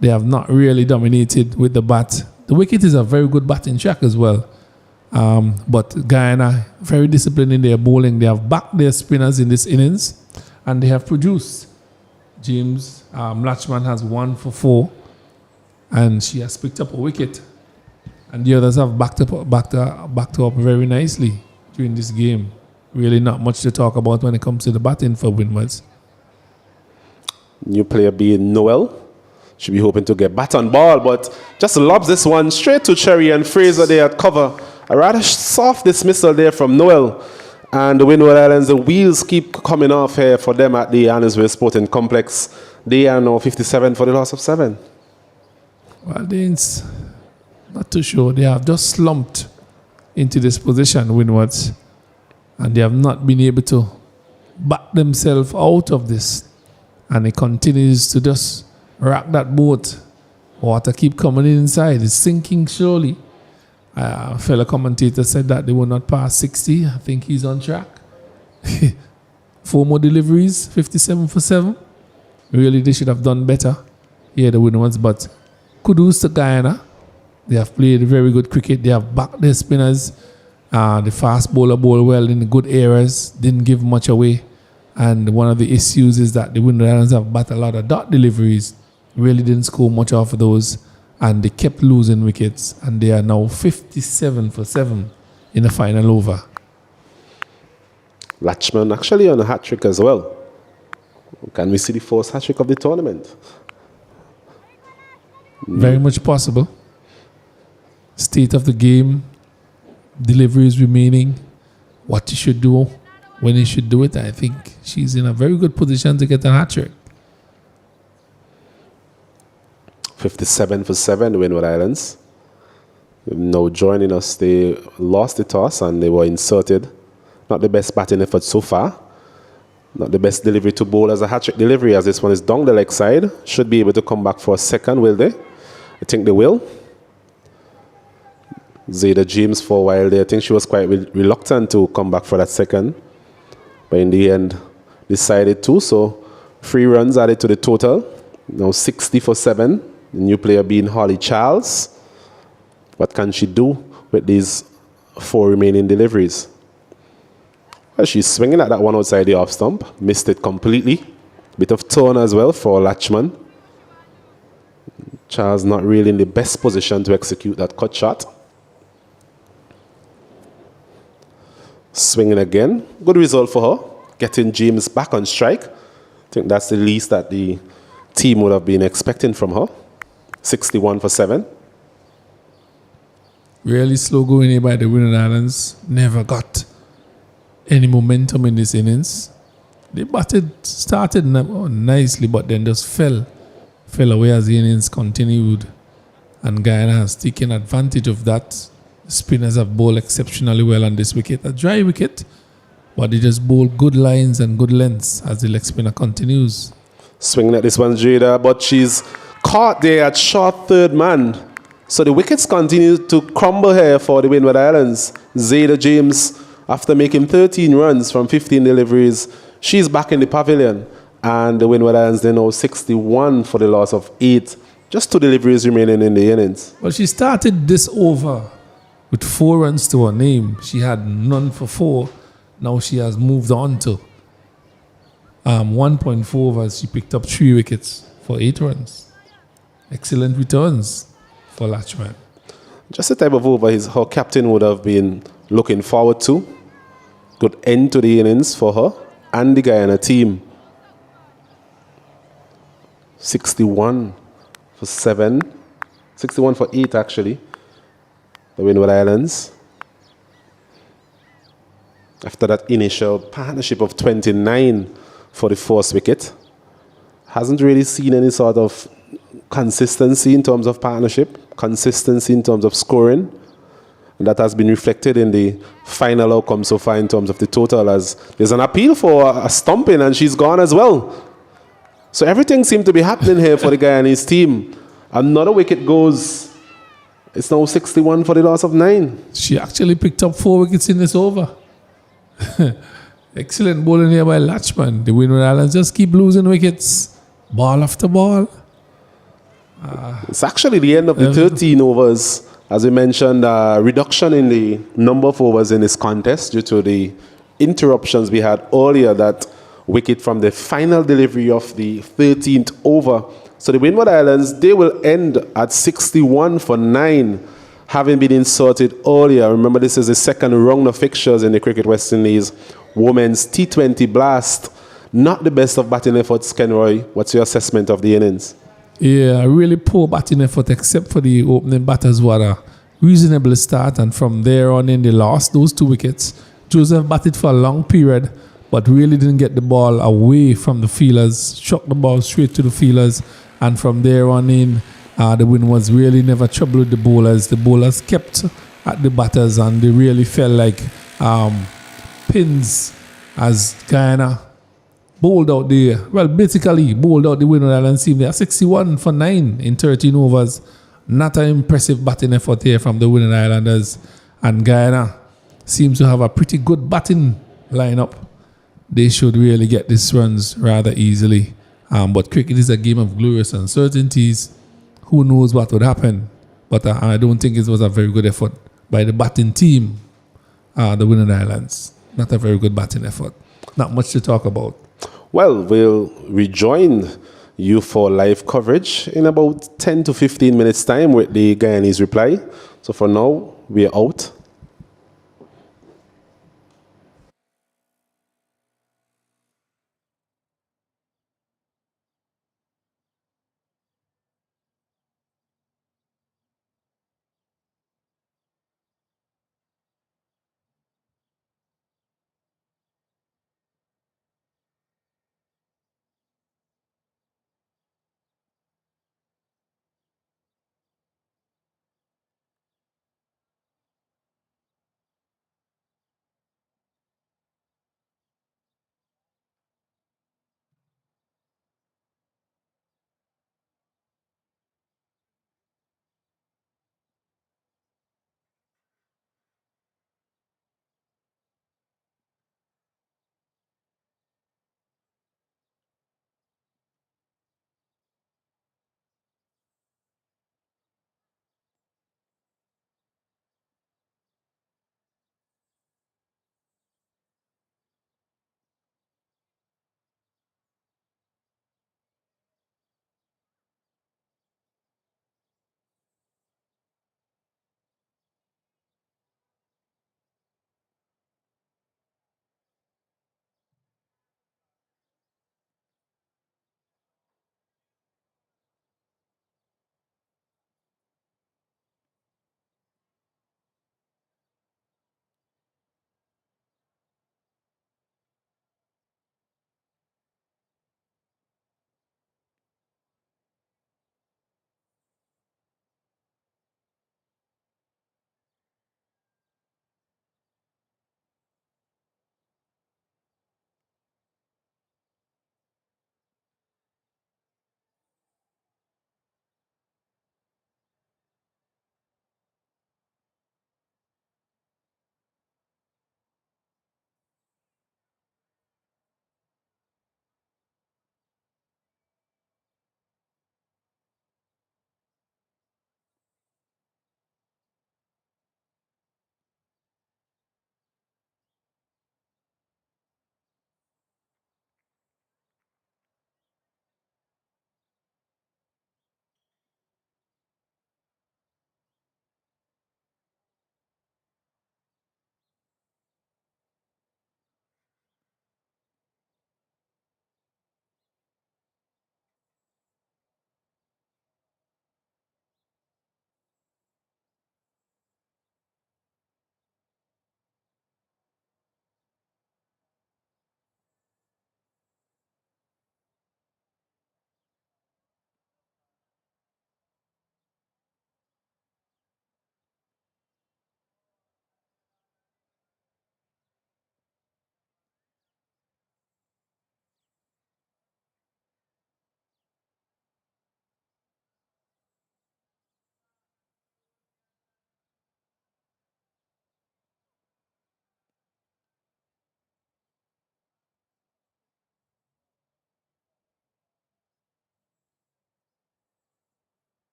They have not really dominated with the bat. The wicket is a very good batting track as well. But Guyana, very disciplined in their bowling. They have backed their spinners in this innings, and they have produced. James Latchman has 1 for 4, and she has picked up a wicket. And the others have backed her up very nicely during this game. Really not much to talk about when it comes to the batting for Windwards. New player being Noel. Should be hoping to get bat on ball, but just lobs this one straight to Cherry and Fraser there at cover. A rather soft dismissal there from Noel. And the Windward Islands, the wheels keep coming off here for them at the Annisville Sporting Complex. They are now 57 for the loss of 7. Well, they're not too sure. They have just slumped into this position, Windwards. And they have not been able to back themselves out of this. And it continues to just rock that boat. Water keep coming inside. It's sinking slowly. A fellow commentator said that they will not pass 60. I think he's on track. 4 more deliveries, 57 for 7. Really, they should have done better. Yeah, the Windwards, but kudos to Guyana. They have played very good cricket. They have backed their spinners. The fast bowler bowled well in the good areas, didn't give much away. And one of the issues is that the Windward Islands have batted a lot of dot deliveries. Really didn't score much off of those. And they kept losing wickets. And they are now 57 for 7 in the final over. Latchman actually on a hat-trick as well. Can we see the first hat-trick of the tournament? Very much possible. State of the game. Deliveries remaining, what he should do, when he should do it. I think she's in a very good position to get a hat-trick. 57 for 7, the Windward Islands. Now joining us, they lost the toss and they were inserted. Not the best batting effort so far. Not the best delivery to bowl as a hat-trick delivery, as this one is down the leg side. Should be able to come back for a second, will they? I think they will. Zeta James for a while there. I think she was quite reluctant to come back for that second. But in the end, decided to. So 3 runs added to the total. Now 60 for 7. The new player being Holly Charles. What can she do with these 4 remaining deliveries? Well, she's swinging at that one outside the off stump. Missed it completely. Bit of turn as well for Latchman. Charles not really in the best position to execute that cut shot. Swinging again. Good result for her. Getting James back on strike. I think that's the least that the team would have been expecting from her. 61 for 7. Really slow going here by the Windward Islands. Never got any momentum in this innings. They started nicely, but then just fell away as the innings continued. And Guyana has taken advantage of that. The spinners have bowled exceptionally well on this wicket. A dry wicket, but they just bowl good lines and good lengths as the leg spinner continues. Swinging at this one, Jada, but she's caught there at short third man. So the wickets continue to crumble here for the Windward Islands. Zeta James, after making 13 runs from 15 deliveries, she's back in the pavilion. And the Windward Islands, they know 61 for the loss of 8. Just 2 deliveries remaining in the innings. Well, she started this over with 4 runs to her name. She had none for 4. Now she has moved on to 1.4 overs. She picked up 3 wickets for 8 runs. Excellent returns for Latchman. Just the type of over her captain would have been looking forward to. Good end to the innings for her and the Guyana team. 61 for 7. 61 for 8, actually. The Windward Islands. After that initial partnership of 29 for the first wicket. Hasn't really seen any sort of consistency in terms of partnership, consistency in terms of scoring. And that has been reflected in the final outcome so far in terms of the total, as there's an appeal for a stumping and she's gone as well. So everything seemed to be happening here for the Guyanese team. Another wicket goes. It's now 61 for the loss of 9. She actually picked up 4 wickets in this over. Excellent bowling here by Latchman. The Windward Islands just keep losing wickets. Ball after ball. It's actually the end of the 13 overs. As we mentioned, reduction in the number of overs in this contest due to the interruptions we had earlier, that wicket from the final delivery of the 13th over. So the Windward Islands, they will end at 61 for 9, having been inserted earlier. Remember, this is the second round of fixtures in the Cricket West Indies Women's T20 Blast. Not the best of batting efforts, Kenroy. What's your assessment of the innings? Yeah, a really poor batting effort, except for the opening batters who had a reasonable start, and from there on in they lost those 2 wickets. Joseph batted for a long period, but really didn't get the ball away from the fielders, struck the ball straight to the fielders, and from there on in, the win was really never trouble with the bowlers. The bowlers kept at the batters, and they really felt like pins as Guyana bowled out basically bowled out the Windward Islands team. They are 61 for 9 in 13 overs. Not an impressive batting effort here from the Windward Islanders. And Guyana seems to have a pretty good batting lineup. They should really get these runs rather easily. But cricket is a game of glorious uncertainties. Who knows what would happen? But I don't think it was a very good effort by the batting team, the Windward Islands. Not a very good batting effort. Not much to talk about. Well, we'll rejoin you for live coverage in about 10 to 15 minutes' time with the Guyanese reply. So for now, we're out.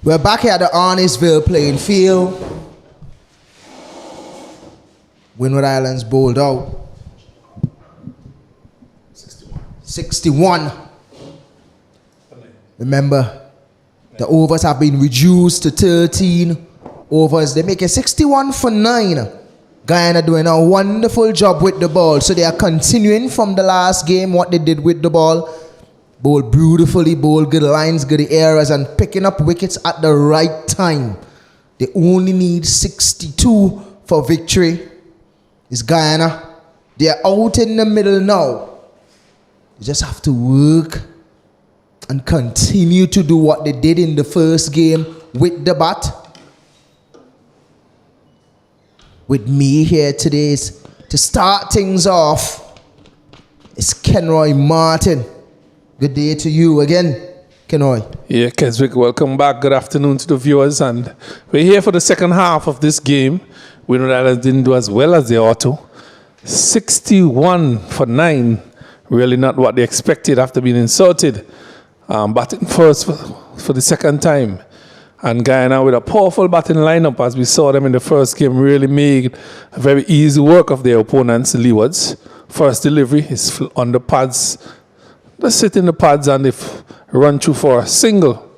We're back here at the Arnisville playing field. Windward Islands bowled out. 61. Remember, the overs have been reduced to 13 overs. They make it 61 for 9. Guyana doing a wonderful job with the ball. So they are continuing from the last game what they did with the ball. Bowl beautifully, bowl good lines, good errors, and picking up wickets at the right time. They only need 62 for victory. It's Guyana. They are out in the middle now. You just have to work and continue to do what they did in the first game with the bat. With me here today is to start things off. It's Kenroy Martin. Good day to you again, Kenroy. Yeah, Keswick, welcome back. Good afternoon to the viewers. And we're here for the second half of this game. Windward Islands didn't do as well as they ought to. 61 for 9. Really not what they expected after being insulted. Batting first for the second time. And Guyana with a powerful batting lineup as we saw them in the first game really made a very easy work of their opponents, the Leewards. First delivery is on the pads. They sit in the pads and they run through for a single.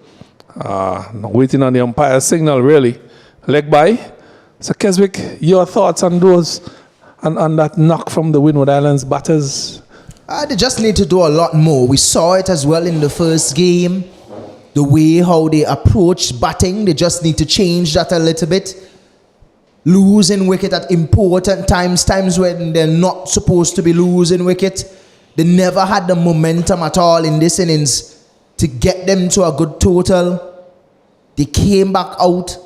Waiting on the umpire's signal, really. Leg by. So, Keswick, your thoughts on those, on that knock from the Windward Islands batters? They just need to do a lot more. We saw it as well in the first game. The way how they approach batting, they just need to change that a little bit. Losing wicket at important times when they're not supposed to be losing wicket. They never had the momentum at all in this innings to get them to a good total. They came back out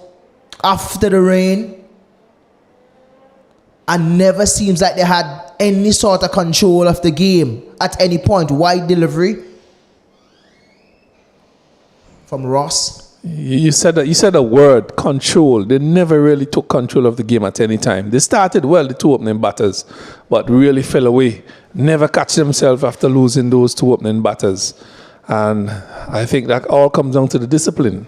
after the rain and never seems like they had any sort of control of the game at any point. Wide delivery from Ross. You said a word, control. They never really took control of the game at any time. They started well, the two opening batters, but really fell away. Never catch themselves after losing those two opening batters. And I think that all comes down to the discipline.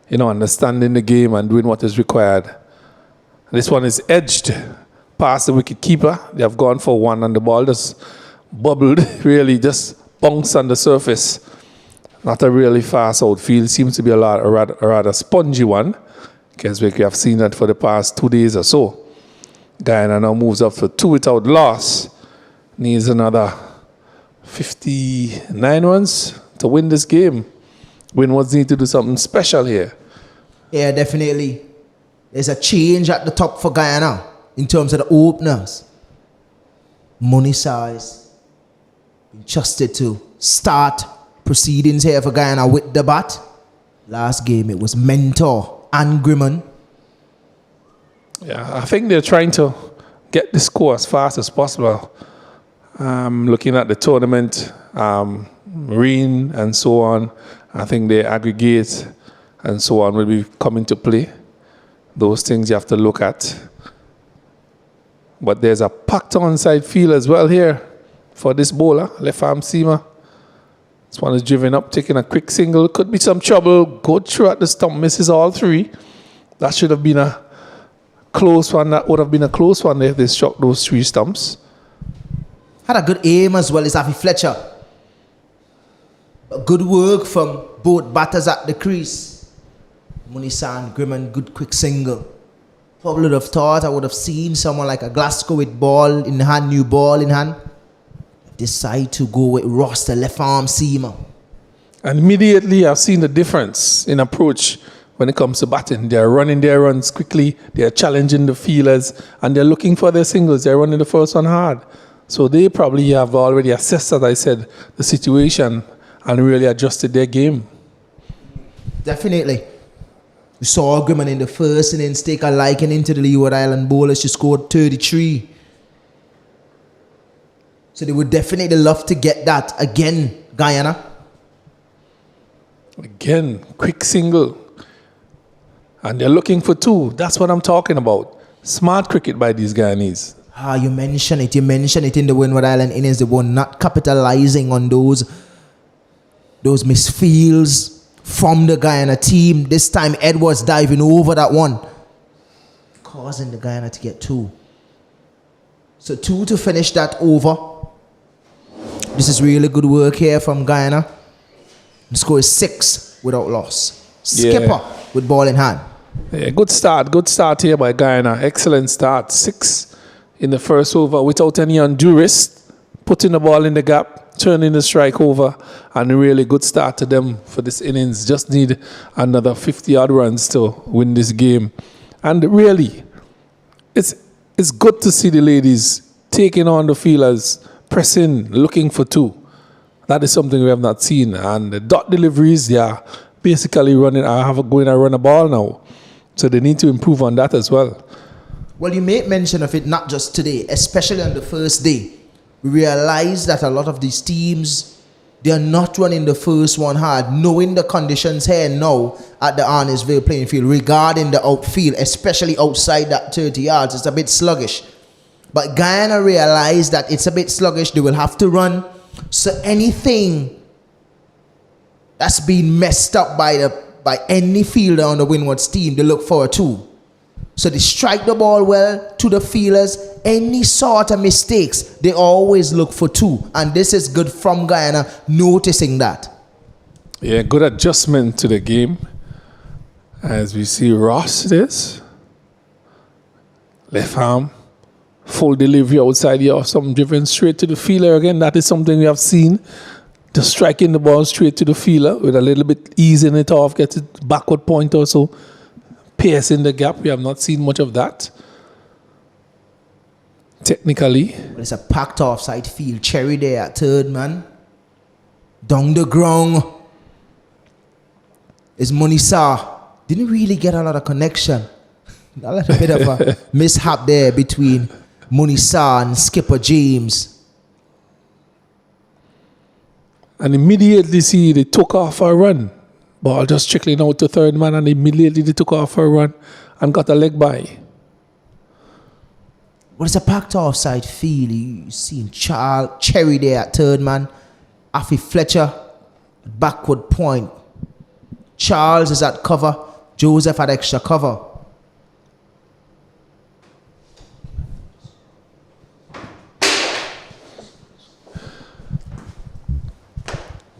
You know, understanding the game and doing what is required. This one is edged past the wicket keeper. They have gone for one and the ball just bubbled, really just bounced on the surface. Not a really fast outfield. Seems to be a rather spongy one. Because we have seen that for the past 2 days or so. Guyana now moves up for 2 without loss. Needs another 59 runs to win this game. Windwards need to do something special here. Yeah, definitely. There's a change at the top for Guyana in terms of the openers. Money size. Trusted to start proceedings here for Guyana with the bat. Last game it was Mentor and Grimman. Yeah, I think they're trying to get the score as fast as possible. Looking at the tournament, rain and so on, I think the aggregate and so on will be coming to play. Those things you have to look at. But there's a packed onside field as well here for this bowler, left arm seamer. This one is driven up, taking a quick single. Could be some trouble. Go through at the stump, misses all three. That should have been a close one. That would have been a close one if they struck those 3 stumps. Had a good aim as well as Afi Fletcher. Good work from both batters at the crease. Munisan, Grimman, good quick single. Probably would have thought I would have seen someone like a Glasgow with ball in hand, new ball in hand. Decide to go with Ross, the left arm seamer. And immediately I've seen the difference in approach when it comes to batting. They're running their runs quickly, they're challenging the fielders, and they're looking for their singles. They're running the first one hard. So they probably have already assessed, as I said, the situation and really adjusted their game. Definitely. We saw Grimman in the first innings take a liking into the Leeward Island bowlers. She scored 33. So they would definitely love to get that again, Guyana. Again, quick single. And they're looking for 2. That's what I'm talking about. Smart cricket by these Guyanese. You mentioned it. You mentioned it in the Windward Island innings. They were not capitalizing on those those misfields from the Guyana team. This time Edwards diving over that one, causing the Guyana to get 2. So 2 to finish that over. This is really good work here from Guyana. The score is 6 without loss. Skipper with ball in hand. Yeah, good start here by Guyana. Excellent start. 6 in the first over without any undue risk. Putting the ball in the gap, turning the strike over, and a really good start to them for this innings. Just need another 50-odd runs to win this game. And really, it's good to see the ladies taking on the fielders, pressing, looking for 2. That is something we have not seen. And the dot deliveries, they are basically going to run a ball now. So they need to improve on that as well. Well, you made mention of it not just today, especially on the first day. We realize that a lot of these teams, they are not running the first one hard, knowing the conditions here now at the Arnisville playing field regarding the outfield, especially outside that 30 yards. It's a bit sluggish. But Guyana realized that it's a bit sluggish. They will have to run. So anything that's been messed up by any fielder on the Windward's team, they look forward to. So they strike the ball well to the fielders. Any sort of mistakes, they always look for 2. And this is good from Guyana, noticing that. Yeah, good adjustment to the game. As we see Ross this. Left arm. Full delivery outside here, something driven straight to the fielder again. That is something we have seen. Just striking the ball straight to the fielder with a little bit easing it off, get it backward point or so. Piercing the gap. We have not seen much of that. Technically. It's a packed offside field. Cherry there at third, man. Down the ground is Munisa. Didn't really get a lot of connection. A little bit of a mishap there between Munisa and Skipper James. And immediately see they took off a run. Ball just trickling out to third man, and immediately they took off a run and got a leg by. Well, it's a packed offside field. You seen Cherry there at third man. Affy Fletcher, backward point. Charles is at cover. Joseph at extra cover.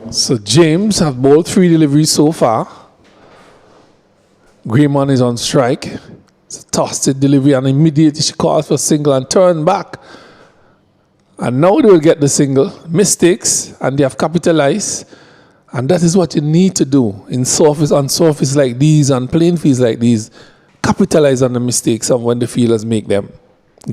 So James have bowled 3 deliveries so far. Grayman is on strike. It's a tossed it delivery, and immediately she calls for single and turn back. And now they will get the single. Mistakes, and they have capitalized. And that is what you need to do on surface like these, on playing fields like these. Capitalize on the mistakes of when the fielders make them.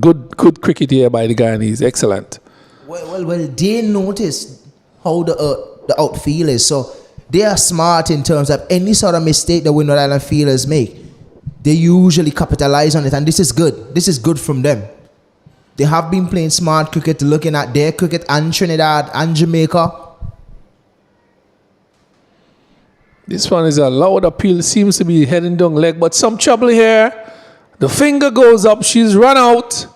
Good cricket here by the Guyanese. Excellent. Well, they notice how the outfield is. So they are smart in terms of any sort of mistake the Windward Island fielders make. They usually capitalize on it, and this is good. This is good from them. They have been playing smart cricket, looking at their cricket and Trinidad and Jamaica. This one is a loud appeal, seems to be heading down leg, but some trouble here. The finger goes up, she's run out.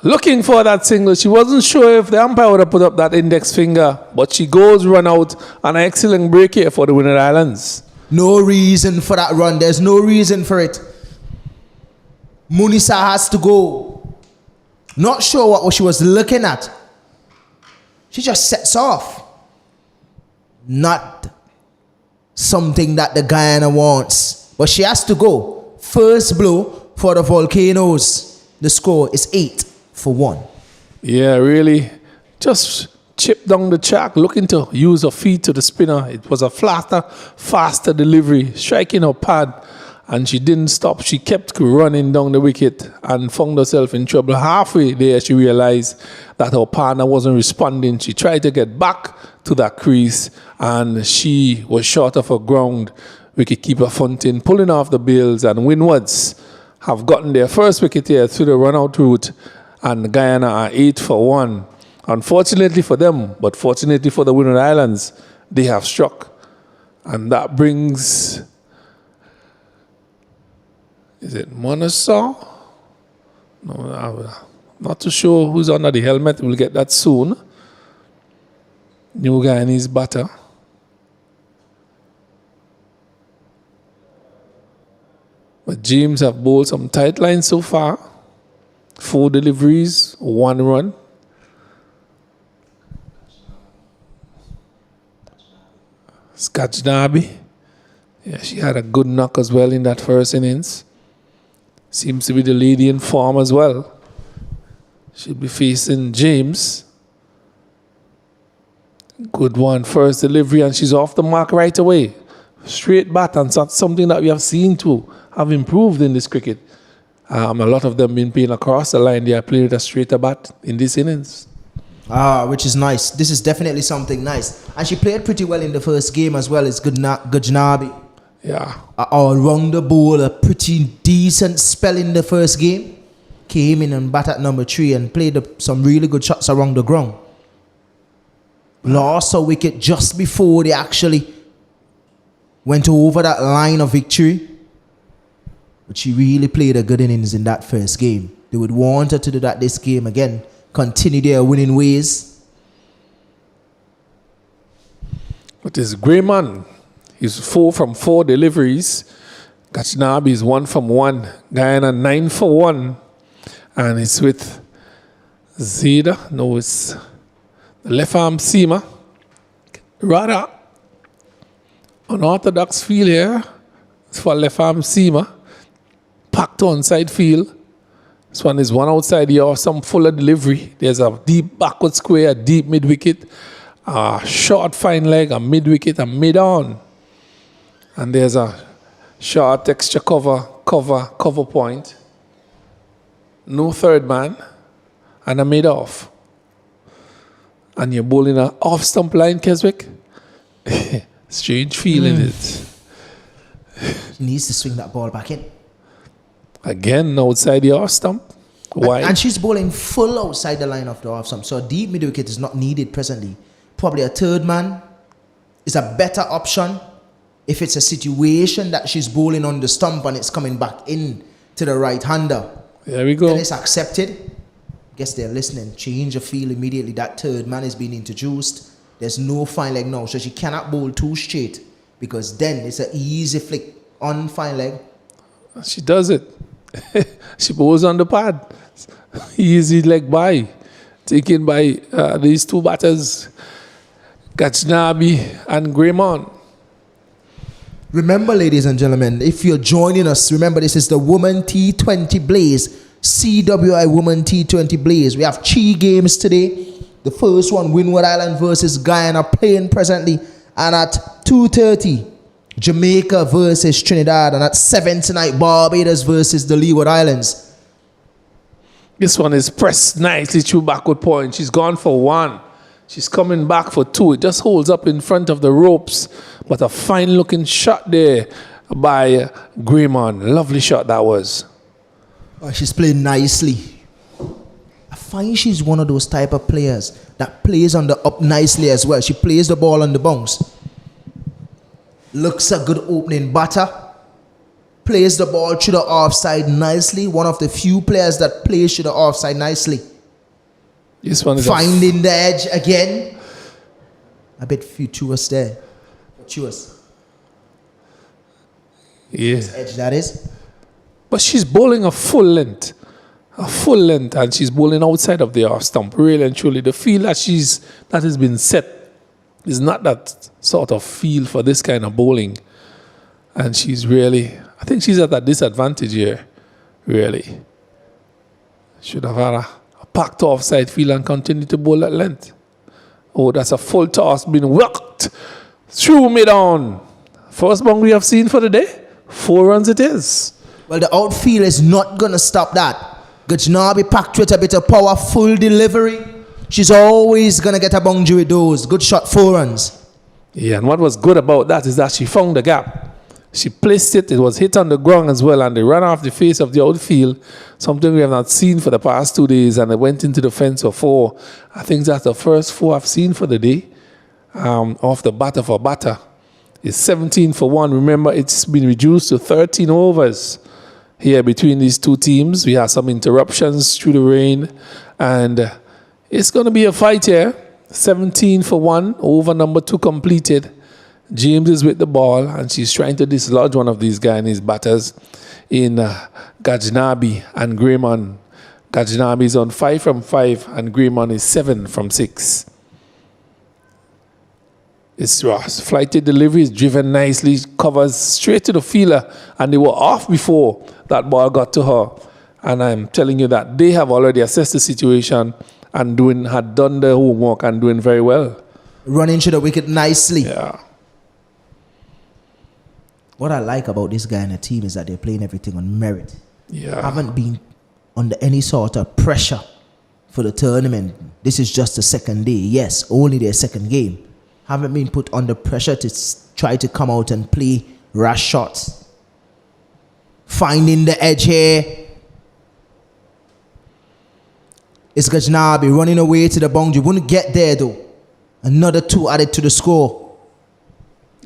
Looking for that single. She wasn't sure if the umpire would have put up that index finger, but she goes run out, and an excellent break here for the Windward Islands. No reason for that run. There's no reason for it. Munisa has to go. Not sure what she was looking at. She just sets off. Not something that the Guyana wants. But she has to go. First blow for the Volcanoes. The score is 8-1. Yeah, really. Just chipped down the track, looking to use her feet to the spinner. It was a faster delivery, striking her pad, and she didn't stop. She kept running down the wicket and found herself in trouble. Halfway there, she realized that her partner wasn't responding. She tried to get back to that crease, and she was short of her ground. Wicketkeeper Fontaine pulling off the bails, and Windwards have gotten their first wicket here through the run-out route, and Guyana are 8-1. Unfortunately for them, but fortunately for the Windward Islands, they have struck. And that brings, is it Monasaw? No, I'm not too sure who's under the helmet. We'll get that soon. New Guyanese batter. But James have bowled some tight lines so far. 4 deliveries, 1 run. Skajnabi. Yeah, she had a good knock as well in that first innings. Seems to be the lady in form as well. She'll be facing James. Good one, first delivery, and she's off the mark right away. Straight bat, and that's something that we have seen to have improved in this cricket. A lot of them been playing across the line. They are playing with a straighter bat in this innings. Which is nice. This is definitely something nice. And she played pretty well in the first game as well as Gujnabi. Yeah. All-rounder bowler, a pretty decent spell in the first game. Came in and bat at number 3 and played some really good shots around the ground. Lost a wicket just before they actually went over that line of victory. But she really played a good innings in that first game. They would want her to do that this game again. Continue their winning ways. But this Greyman, he's 4 from 4 deliveries. Gachnabi is 1 from 1. Guyana 9 for 1. And it's with Zeda. No, it's the left arm seamer. Rather unorthodox field here. It's for left arm seamer. Packed onside field. This one is one outside here, some fuller delivery. There's a deep backward square, a deep mid wicket, a short fine leg, a mid wicket, a mid on. And there's a short extra cover point. No third man, and a mid off. And you're bowling a off stump line, Keswick. Strange feeling it. He needs to swing that ball back in. Again, outside the off stump. Why? And she's bowling full outside the line of the off stump. So a deep mid wicket is not needed presently. Probably a third man is a better option if it's a situation that she's bowling on the stump and it's coming back in to the right hander. There we go. Then it's accepted. Guess they're listening. Change of field immediately. That third man is being introduced. There's no fine leg now. So she cannot bowl too straight because then it's an easy flick on fine leg. She does it. She bowls on the pad. Easy leg by. Taken by these 2 batters, Gachnabi and Greyman. Remember, ladies and gentlemen, if you're joining us, remember this is the Women T20 Blaze. CWI Women T20 Blaze. We have 3 games today. The first one, Windward Island versus Guyana, playing presently. And at 2:30, Jamaica versus Trinidad. And at 7 tonight, Barbados versus the Leeward Islands. This one is pressed nicely through backward point. She's gone for 1. She's coming back for 2. It just holds up in front of the ropes. But a fine looking shot there by Greyman. Lovely shot that was. Oh, she's playing nicely. I find she's one of those type of players that plays on the up nicely as well. She plays the ball on the bounce. Looks a good opening batter. Plays the ball through the offside nicely. One of the few players that plays through the offside nicely. This one is finding the edge again. A bit futurous there. Futurous. Yeah. Edge that is. But she's bowling a full length, and she's bowling outside of the off stump. Really and truly, the feel that has been set is not that sort of feel for this kind of bowling. And she's really, I think she's at a disadvantage here, really. Should have had a packed offside field and continue to bowl at length. Oh, that's a full toss being worked through mid-on. First boundary I've seen for the day. 4 runs it is. Well, the outfield is not going to stop that. Gajnabi packed with a bit of power, full delivery. She's always going to get a boundary with those. Good shot, 4 runs. Yeah, and what was good about that is that she found the gap. She placed it, it was hit on the ground as well, and they ran off the face of the outfield, something we have not seen for the past 2 days, and it went into the fence for 4. I think that's the first 4 I've seen for the day. Off the bat of a batter. It's 17 for 1. Remember, it's been reduced to 13 overs. Here between these 2 teams, we have some interruptions through the rain, and it's going to be a fight here. 17 for 1, over number 2 completed. James is with the ball, and she's trying to dislodge one of these Guyanese batters in Gajnabi and Greymon. Gajnabi is on 5 from 5, and Greymon is 7 from 6. It's Ross. Flighted delivery is driven nicely, covers straight to the fielder, and they were off before that ball got to her. And I'm telling you that they have already assessed the situation and had done their homework and doing very well. Running to the wicket nicely. Yeah. What I like about this Guyana team is that they're playing everything on merit. Yeah. Haven't been under any sort of pressure for the tournament. This is just the second day. Yes, only their second game. Haven't been put under pressure to try to come out and play rash shots. Finding the edge here. It's Gajnabi running away to the boundary. Wouldn't get there though. Another 2 added to the score.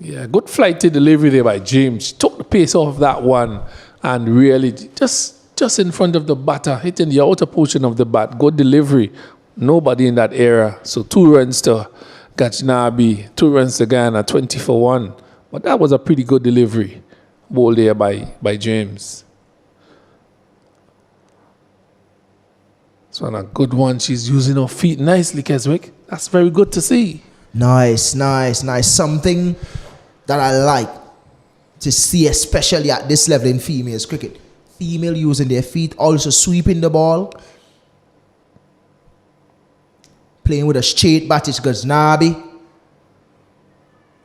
Yeah, good flighted delivery there by James. She took the pace off that one and really just in front of the batter, hitting the outer portion of the bat. Good delivery. Nobody in that area. So 2 runs to Gajnabi, 2 runs to Guyana, 20 for 1. But that was a pretty good delivery. Ball there by James. So on a good one, she's using her feet nicely, Keswick. That's very good to see. Nice, nice, nice. Something that I like to see, especially at this level in females cricket. Female using their feet, also sweeping the ball. Playing with a straight bat is Ghaznabi.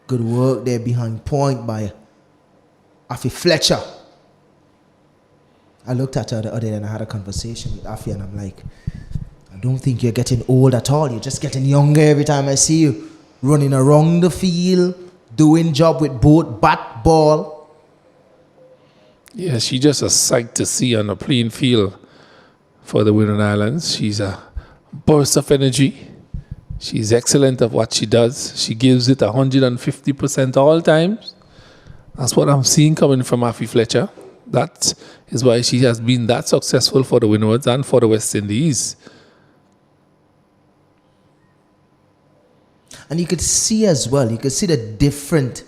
Good work there behind point by Afi Fletcher. I looked at her the other day and I had a conversation with Afi and I'm like, I don't think you're getting old at all. You're just getting younger every time I see you. Running around the field, doing job with both bat, ball. Yeah, she's just a sight to see on the playing field for the Windward Islands. She's a burst of energy. She's excellent at what she does. She gives it 150% all times. That's what I'm seeing coming from Afi Fletcher. That is why she has been that successful for the Windwards and for the West Indies. And you could see as well, you could see the difference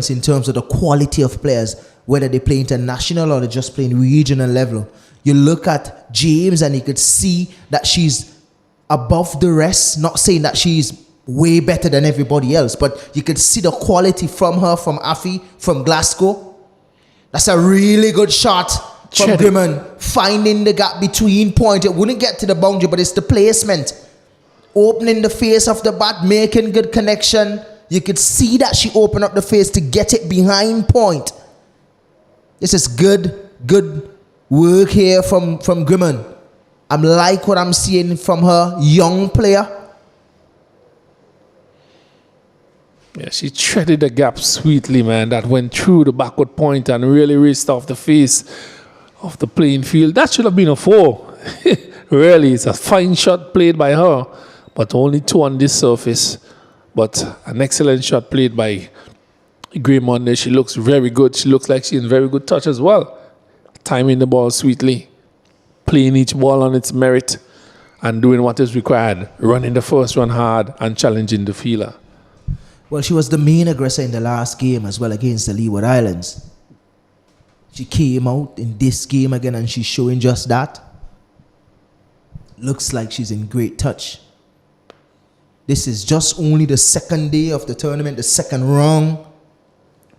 in terms of the quality of players, whether they play international or they're just playing regional level. You look at James and you could see that she's above the rest, not saying that she's way better than everybody else, but you could see the quality from her, from Afi, from Glasgow. That's a really good shot from Grimman, finding the gap between point. It wouldn't get to the boundary, but it's the placement. Opening the face of the bat, making good connection. You could see that she opened up the face to get it behind point. This is good work here from Grimman. I like what I'm seeing from her, young player. Yeah, she threaded the gap sweetly, man. That went through the backward point and really raced off the face of the playing field. That should have been a 4. Really, it's a fine shot played by her, but only 2 on this surface. But an excellent shot played by Greymon. She looks very good. She looks like she's in very good touch as well. Timing the ball sweetly, playing each ball on its merit, and doing what is required. Running the first run hard and challenging the fielder. Well, she was the main aggressor in the last game as well against the Leeward Islands. She came out in this game again and she's showing just that. Looks like she's in great touch. This is just only the second day of the tournament, the second round.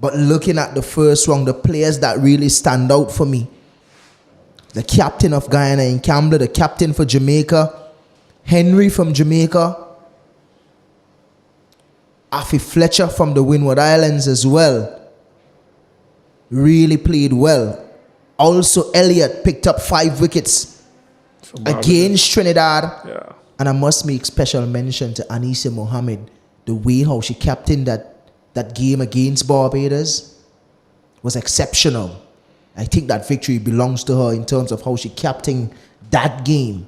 But looking at the first round, the players that really stand out for me. The captain of Guyana in Campbell, the captain for Jamaica, Henry from Jamaica, Afi Fletcher from the Windward Islands as well. Really played well. Also, Elliott picked up 5 wickets against Trinidad. Yeah. And I must make special mention to Anisa Mohammed. The way how she captained that game against Barbados was exceptional. I think that victory belongs to her in terms of how she captained that game.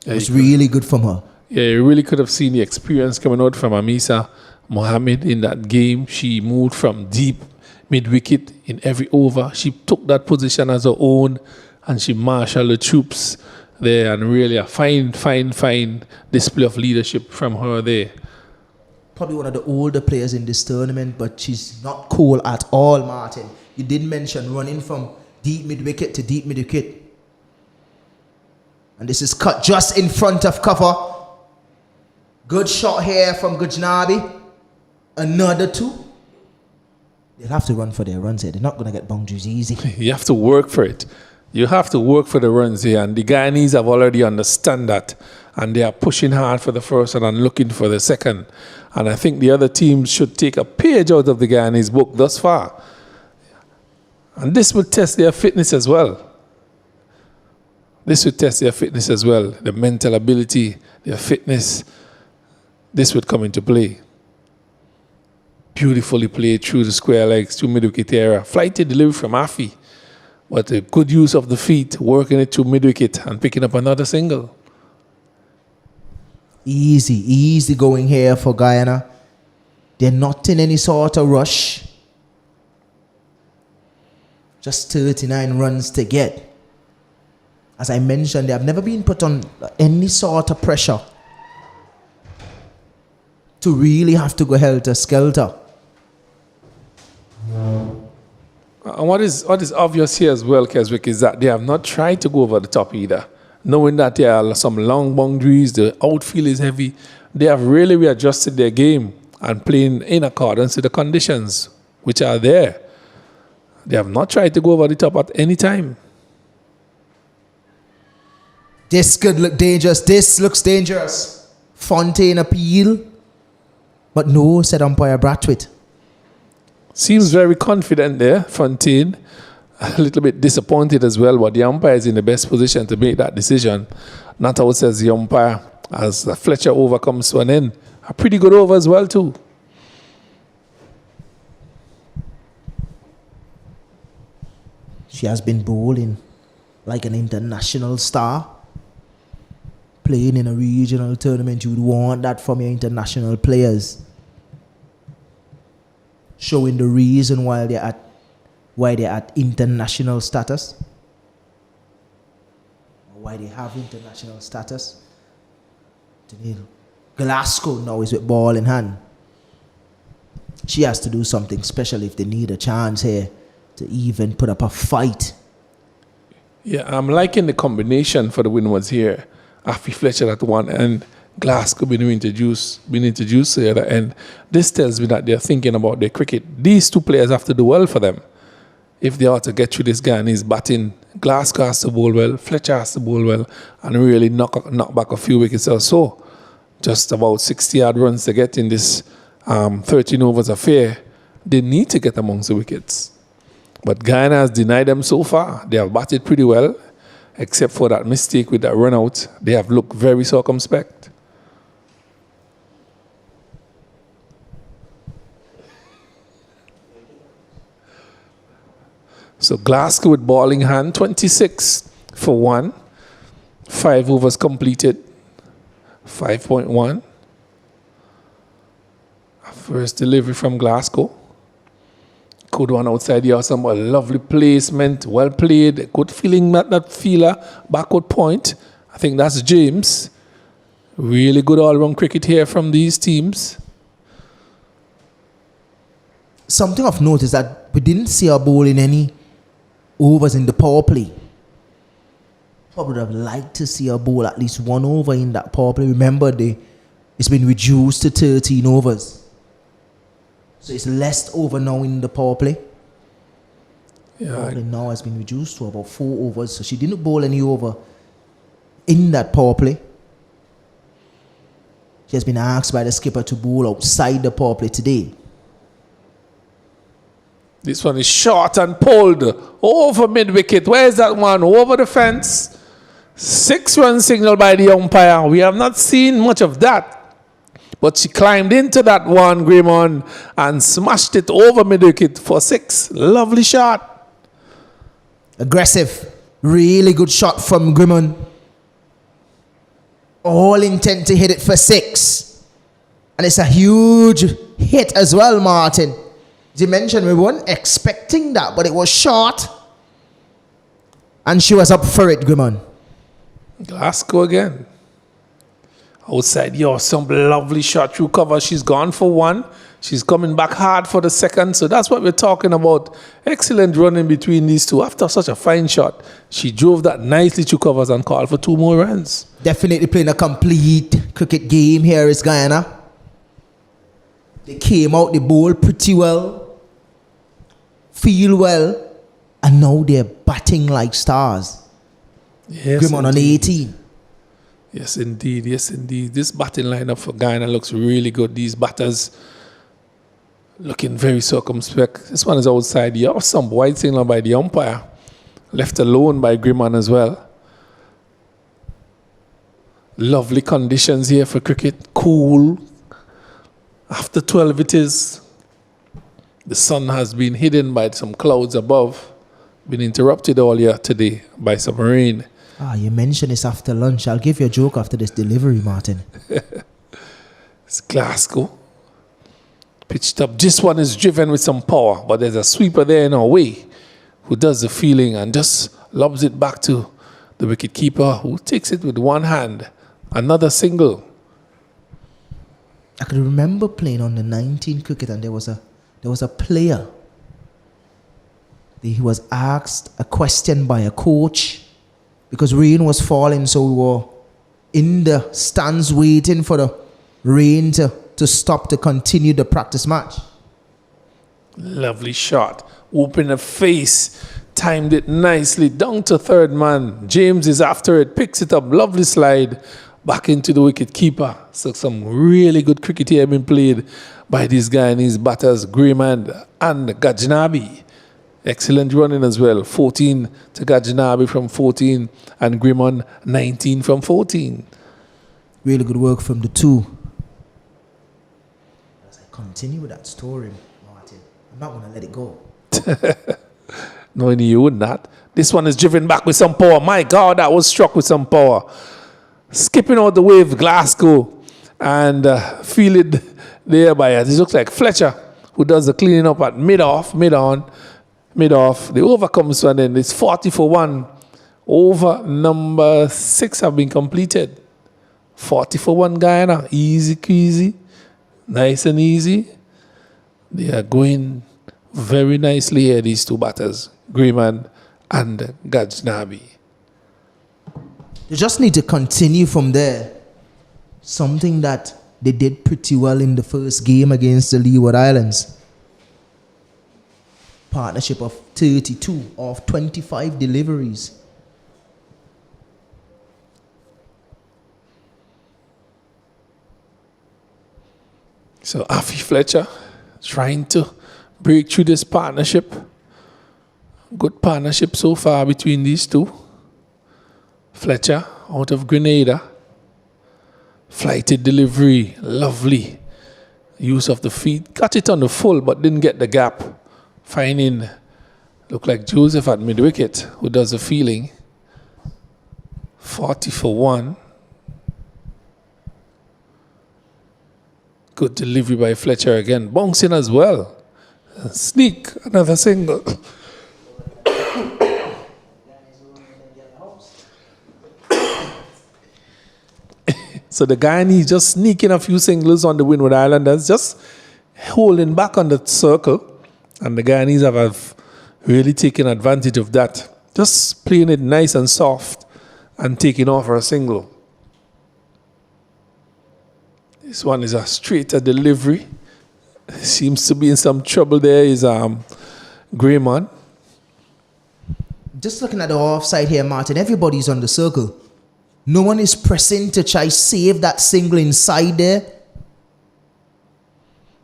It was really good from her. Yeah, you really could have seen the experience coming out from Anisa Mohammed in that game. She moved from deep mid-wicket in every over. She took that position as her own and she marshaled the troops there, and really a fine display of leadership from her there. probably one of the older players in this tournament, but she's not cool at all, Martin. You did mention running from deep mid-wicket to deep mid-wicket. And this is cut just in front of cover. Good shot here from Gujnabi. Another 2. They'll have to run for their runs here. They're not going to get boundaries easy. You have to work for it. You have to work for the runs here. And the Guyanese have already understand that. And they are pushing hard for the first one and looking for the second. And I think the other teams should take a page out of the Guyanese book thus far. And this will test their fitness as well. This will test their fitness as well. The mental ability, their fitness. This would come into play. Beautifully played through the square legs, through mid-wicket area. Flighted delivery from Afi. But a good use of the feet, working it to mid-wicket and picking up another single. Easy going here for Guyana. They're not in any sort of rush. Just 39 runs to get. As I mentioned, they have never been put on any sort of pressure to really have to go helter-skelter. And what is obvious here as well, Keswick, is that they have not tried to go over the top either. Knowing that there are some long boundaries, the outfield is heavy, they have really readjusted their game and playing in accordance with the conditions which are there. They have not tried to go over the top at any time. This could look dangerous. This looks dangerous. Fontaine appeal. But no, said umpire Bradwit. Seems very confident there, Fontaine. A little bit disappointed as well, but the umpire is in the best position to make that decision. Not out says the umpire as the Fletcher over comes to an end. A pretty good over as well too. She has been bowling like an international star. Playing in a regional tournament, you would want that from your international players. Showing the reason why they're at international status. Or why they have international status. Glasgow now is with ball in hand. She has to do something special if they need a chance here to even put up a fight. Yeah, I'm liking the combination for the Windwards here. Afi Fletcher at one end, Glasgow being introduced to the other end. This tells me that they're thinking about their cricket. These two players have to do well for them. If they are to get through this Guyanese batting, Glasgow has to bowl well, Fletcher has to bowl well, and really knock back a few wickets or so. Just about 60-odd runs to get in this 13 overs affair. They need to get amongst the wickets. But Guyana has denied them so far. They have batted pretty well, except for that mistake with that run out. They have looked very circumspect. So Glasgow with ball in hand, 26 for 1. 5 overs completed, 5.1. First delivery from Glasgow. Good one outside the house, a lovely placement, well played, good feeling that feeler, backward point. I think that's James. Really good all-round cricket here from these teams. Something of note is that we didn't see her bowl in any overs in the power play. I would have liked to see her bowl at least 1 over in that power play. Remember, it's been reduced to 13 overs. So it's less over now in the power play. Yeah. Power play now has been reduced to about 4 overs. So she didn't bowl any over in that power play. She has been asked by the skipper to bowl outside the power play today. This one is short and pulled over mid-wicket. Where is that one? Over the fence. 6-run signal by the umpire. We have not seen much of that. But she climbed into that one, Grimon, and smashed it over mid-wicket for 6. Lovely shot. Aggressive. Really good shot from Grimon. All intent to hit it for 6. And it's a huge hit as well, Martin. As you mentioned, we weren't expecting that, but it was short. And she was up for it, Grimon. Glasgow again. Outside, some lovely shot through cover. She's gone for one. She's coming back hard for the second. So that's what we're talking about. Excellent running between these two. After such a fine shot, she drove that nicely through covers and called for 2 more runs. Definitely playing a complete cricket game here is Guyana. They came out, they bowled pretty well, feel well, and now they're batting like stars. Yes, Grimmon on 18. Yes, indeed. Yes, indeed. This batting lineup for Guyana looks really good. These batters looking very circumspect. This one is outside. Some wide signal by the umpire. Left alone by Grimmon as well. Lovely conditions here for cricket. Cool. After 12 it is. The sun has been hidden by some clouds above. Been interrupted all year today by some rain. You mentioned this after lunch. I'll give you a joke after this delivery, Martin. It's Glasgow. Pitched up. This one is driven with some power, but there's a sweeper there in our way who does the fielding and just lobs it back to the wicketkeeper, who takes it with one hand. Another single. I could remember playing on the 19 cricket, and there was a player. He was asked a question by a coach because rain was falling, so we were in the stands waiting for the rain to stop to continue the practice match. Lovely shot. Open the face. Timed it nicely. Down to third man. James is after it. Picks it up. Lovely slide. Back into the wicket keeper. So some really good cricket here been played by these Guyanese batters, Grimmon and Gajnabi. Excellent running as well. 14 to Gajnabi from 14 and Grimmon 19 from 14. Really good work from the two. As I continue with that story, Martin, I'm not going to let it go. No, you would not. This one is driven back with some power. My God, that was struck with some power. Skipping out the wave, Glasgow, and fielded there by, it looks like Fletcher, who does the cleaning up at mid-off. The over comes and then it's 40 for 1. Over number 6 have been completed. 40 for 1 Guyana. Easy, easy. Nice and easy. They are going very nicely here, these two batters, Grimmon and Gajnabi. They just need to continue from there. Something that they did pretty well in the first game against the Leeward Islands. Partnership of 32 of 25 deliveries. So Afi Fletcher trying to break through this partnership. Good partnership so far between these two. Fletcher out of Grenada. Flighted delivery, lovely. Use of the feet. Got it on the full but didn't get the gap. Finding, look like Joseph at mid-wicket who does the fielding. 40 for 1. Good delivery by Fletcher again. Bouncing as well. Sneak, another single. So the Guyanese just sneaking a few singles on the Windward Islanders, just holding back on the circle. And the Guyanese have really taken advantage of that. Just playing it nice and soft and taking off for a single. This one is a straighter delivery. Seems to be in some trouble there is Grimmon. Just looking at the offside here, Martin, everybody's on the circle. No one is pressing to try save that single inside there.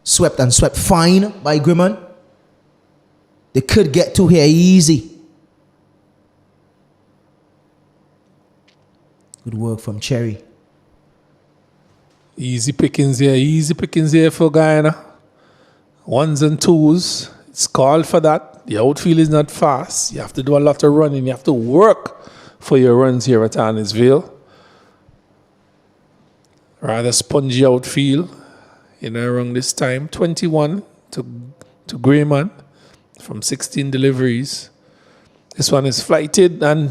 Swept and swept fine by Grimmon. They could get to here easy. Good work from Cherry. Easy pickings here for Guyana. 1s and 2s. It's called for that. The outfield is not fast. You have to do a lot of running. You have to work for your runs here at Annisville. Rather spongy outfield around this time. 21 to Grimmon from 16 deliveries. This one is flighted and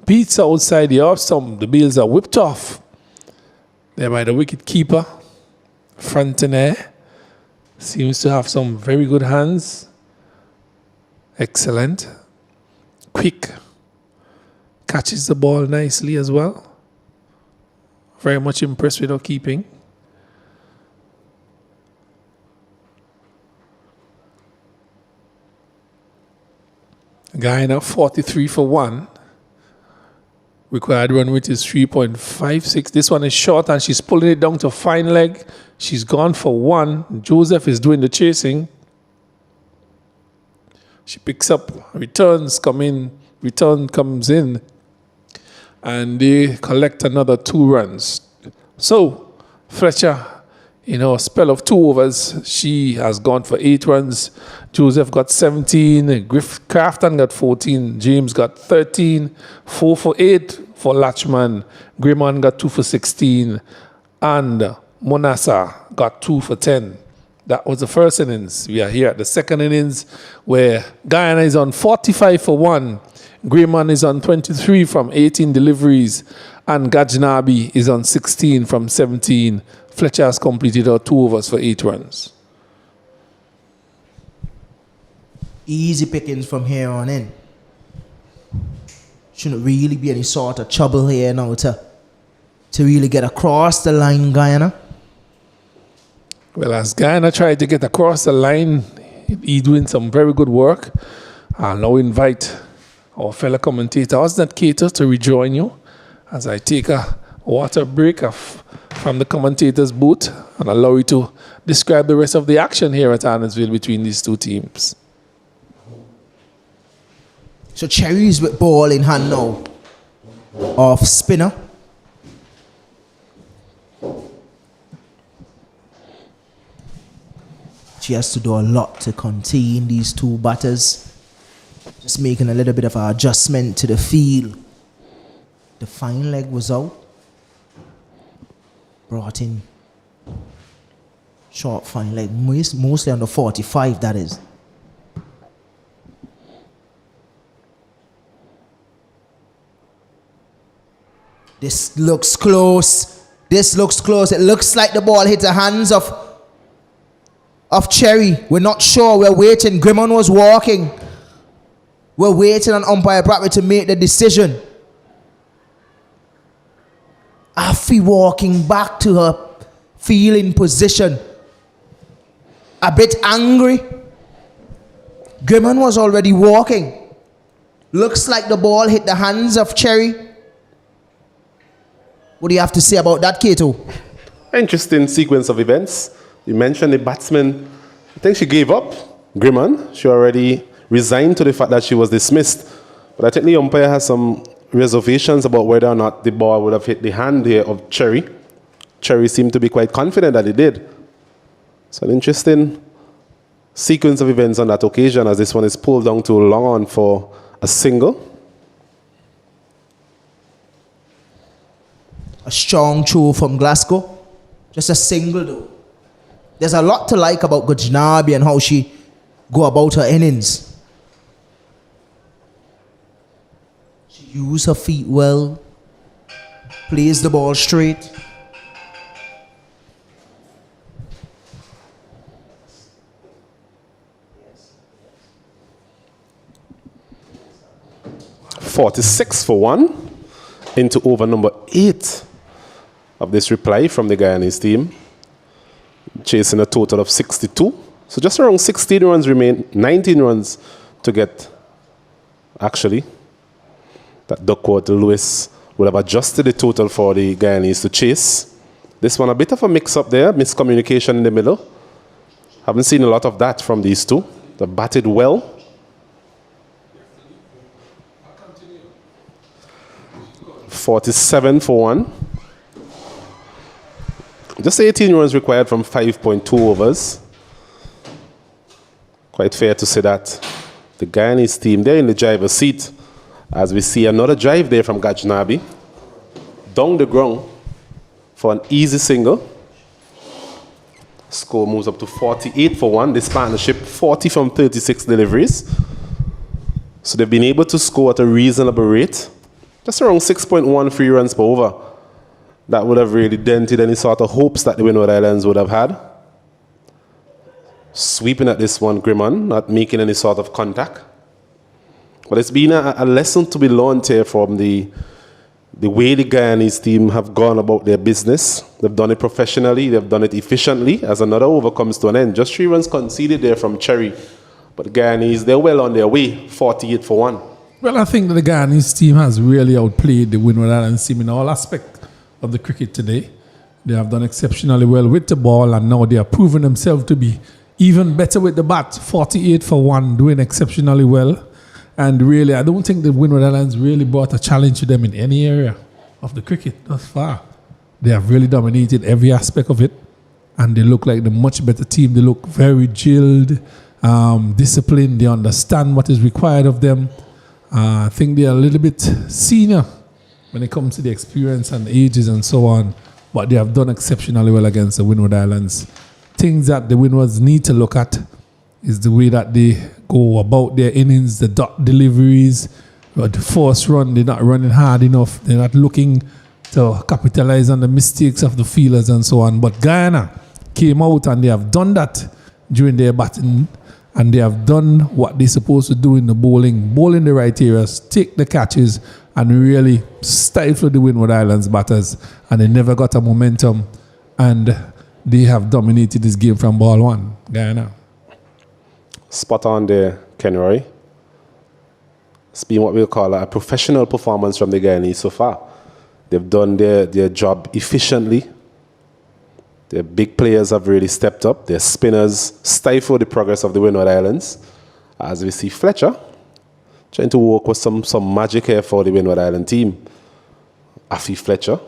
beats outside the off stump. The bails are whipped off. There by the wicket keeper. Frontenaire seems to have some very good hands. Excellent. Quick. Catches the ball nicely as well. Very much impressed with her keeping. Guyana 43 for 1. Required run rate is 3.56. This one is short and she's pulling it down to fine leg. She's gone for 1. Joseph is doing the chasing. She picks up, returns comes in, and they collect another 2 runs. So Fletcher, in a spell of 2 overs, she has gone for 8 runs. Joseph got 17, Crafton got 14, James got 13, 4 for 8 for Latchman, Grayman got 2 for 16, and Monassa got 2 for 10. That was the first innings. We are here at the second innings where Guyana is on 45 for 1, Grayman is on 23 from 18 deliveries, and Gajnabi is on 16 from 17. Fletcher has completed her 2 overs for 8 runs. Easy pickings from here on in. Shouldn't really be any sort of trouble here now to really get across the line, Guyana. Well, as Guyana tried to get across the line, he's doing some very good work. I'll now invite our fellow commentator, Osnet Cater, to rejoin you as I take a water break from the commentator's booth and allow you to describe the rest of the action here at Arnoldsville between these two teams. So Cherry's with ball in hand now. Off spinner. She has to do a lot to contain these 2 batters. Just making a little bit of an adjustment to the field. The fine leg was out. Brought in short fine leg, mostly on the 45, that is. This looks close. This looks close. It looks like the ball hit the hands of Cherry. We're not sure. We're waiting. Grimmon was walking. We're waiting on umpire Bradley to make the decision. Afi walking back to her fielding position. A bit angry. Grimmon was already walking. Looks like the ball hit the hands of Cherry. What do you have to say about that, Kato? Interesting sequence of events. You mentioned the batsman. I think she gave up. Grimmon. She already resigned to the fact that she was dismissed. But I think the umpire has some reservations about whether or not the ball would have hit the hand here of Cherry. Cherry seemed to be quite confident that it did. So an interesting sequence of events on that occasion as this one is pulled down to long on for a single. A strong throw from Glasgow. Just a single though. There's a lot to like about Gajnabi and how she go about her innings. She uses her feet well. Plays the ball straight. .46 for 1 into over number 8 of this reply from the Guyanese team, chasing a total of 62. So just around 16 runs remain, 19 runs to get. Actually, that Duckworth Lewis would have adjusted the total for the Guyanese to chase. This one a bit of a mix-up there, miscommunication in the middle. Haven't seen a lot of that from these two. They batted well. .47 for 1. Just 18 runs required from 5.2 overs. Quite fair to say that the Guyanese team, they're in the driver's seat as we see another drive there from Gajnabi. Down the ground for an easy single. Score moves up to 48 for 1. This partnership, 40 from 36 deliveries. So they've been able to score at a reasonable rate. Just around 6.1 free runs per over. that would have really dented any sort of hopes that the Windward Islands would have had. Sweeping at this one, Grimmon, not making any sort of contact. But it's been a lesson to be learned here from the way the Guyanese team have gone about their business. They've done it professionally, they've done it efficiently, as another over comes to an end. Just 3 runs conceded there from Cherry. But the Guyanese, they're well on their way, 48 for 1. Well, I think that the Guyanese team has really outplayed the Windward Islands team in all aspects of the cricket today. They have done exceptionally well with the ball, and now they have proven themselves to be even better with the bat. 48 for 1, doing exceptionally well. And really, I don't think the Windward Islands really brought a challenge to them in any area of the cricket thus far. They have really dominated every aspect of it, and they look like the much better team. They look very drilled, disciplined. They understand what is required of them. I think they are a little bit senior when it comes to the experience and ages and so on, but they have done exceptionally well against the Windward Islands. Things that the Windwards need to look at is the way that they go about their innings, the dot deliveries, the first run, they're not running hard enough. They're not looking to capitalize on the mistakes of the fielders and so on. But Guyana came out and they have done that during their batting, and they have done what they're supposed to do in the bowling, bowl in the right areas, take the catches, and really stifle the Windward Islands batters. And they never got a momentum, and they have dominated this game from ball one, Guyana. Spot on there, Kenroy. It's been what we'll call a professional performance from the Guyanese so far. They've done their job efficiently. Their big players have really stepped up. Their spinners stifle the progress of the Windward Islands. As we see Fletcher trying to work with some magic here for the Windward Island team. Afi Fletcher,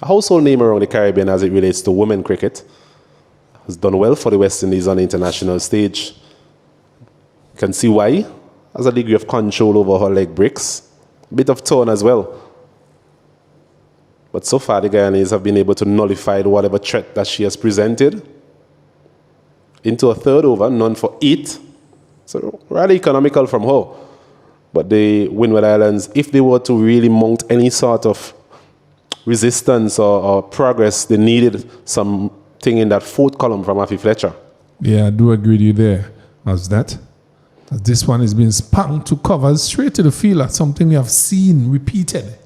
a household name around the Caribbean as it relates to women cricket, has done well for the West Indies on the international stage. You can see why. Has a degree of control over her leg breaks. A bit of tone as well. But so far, the Guyanese have been able to nullify whatever threat that she has presented. Into a third over, none for 8. So rather economical from her. But the Windward Islands, if they were to really mount any sort of resistance or progress, they needed something in that fourth column from Afi Fletcher. Yeah, I do agree with you there. How's that? This one has been spun to cover straight to the fielder, something we have seen repeated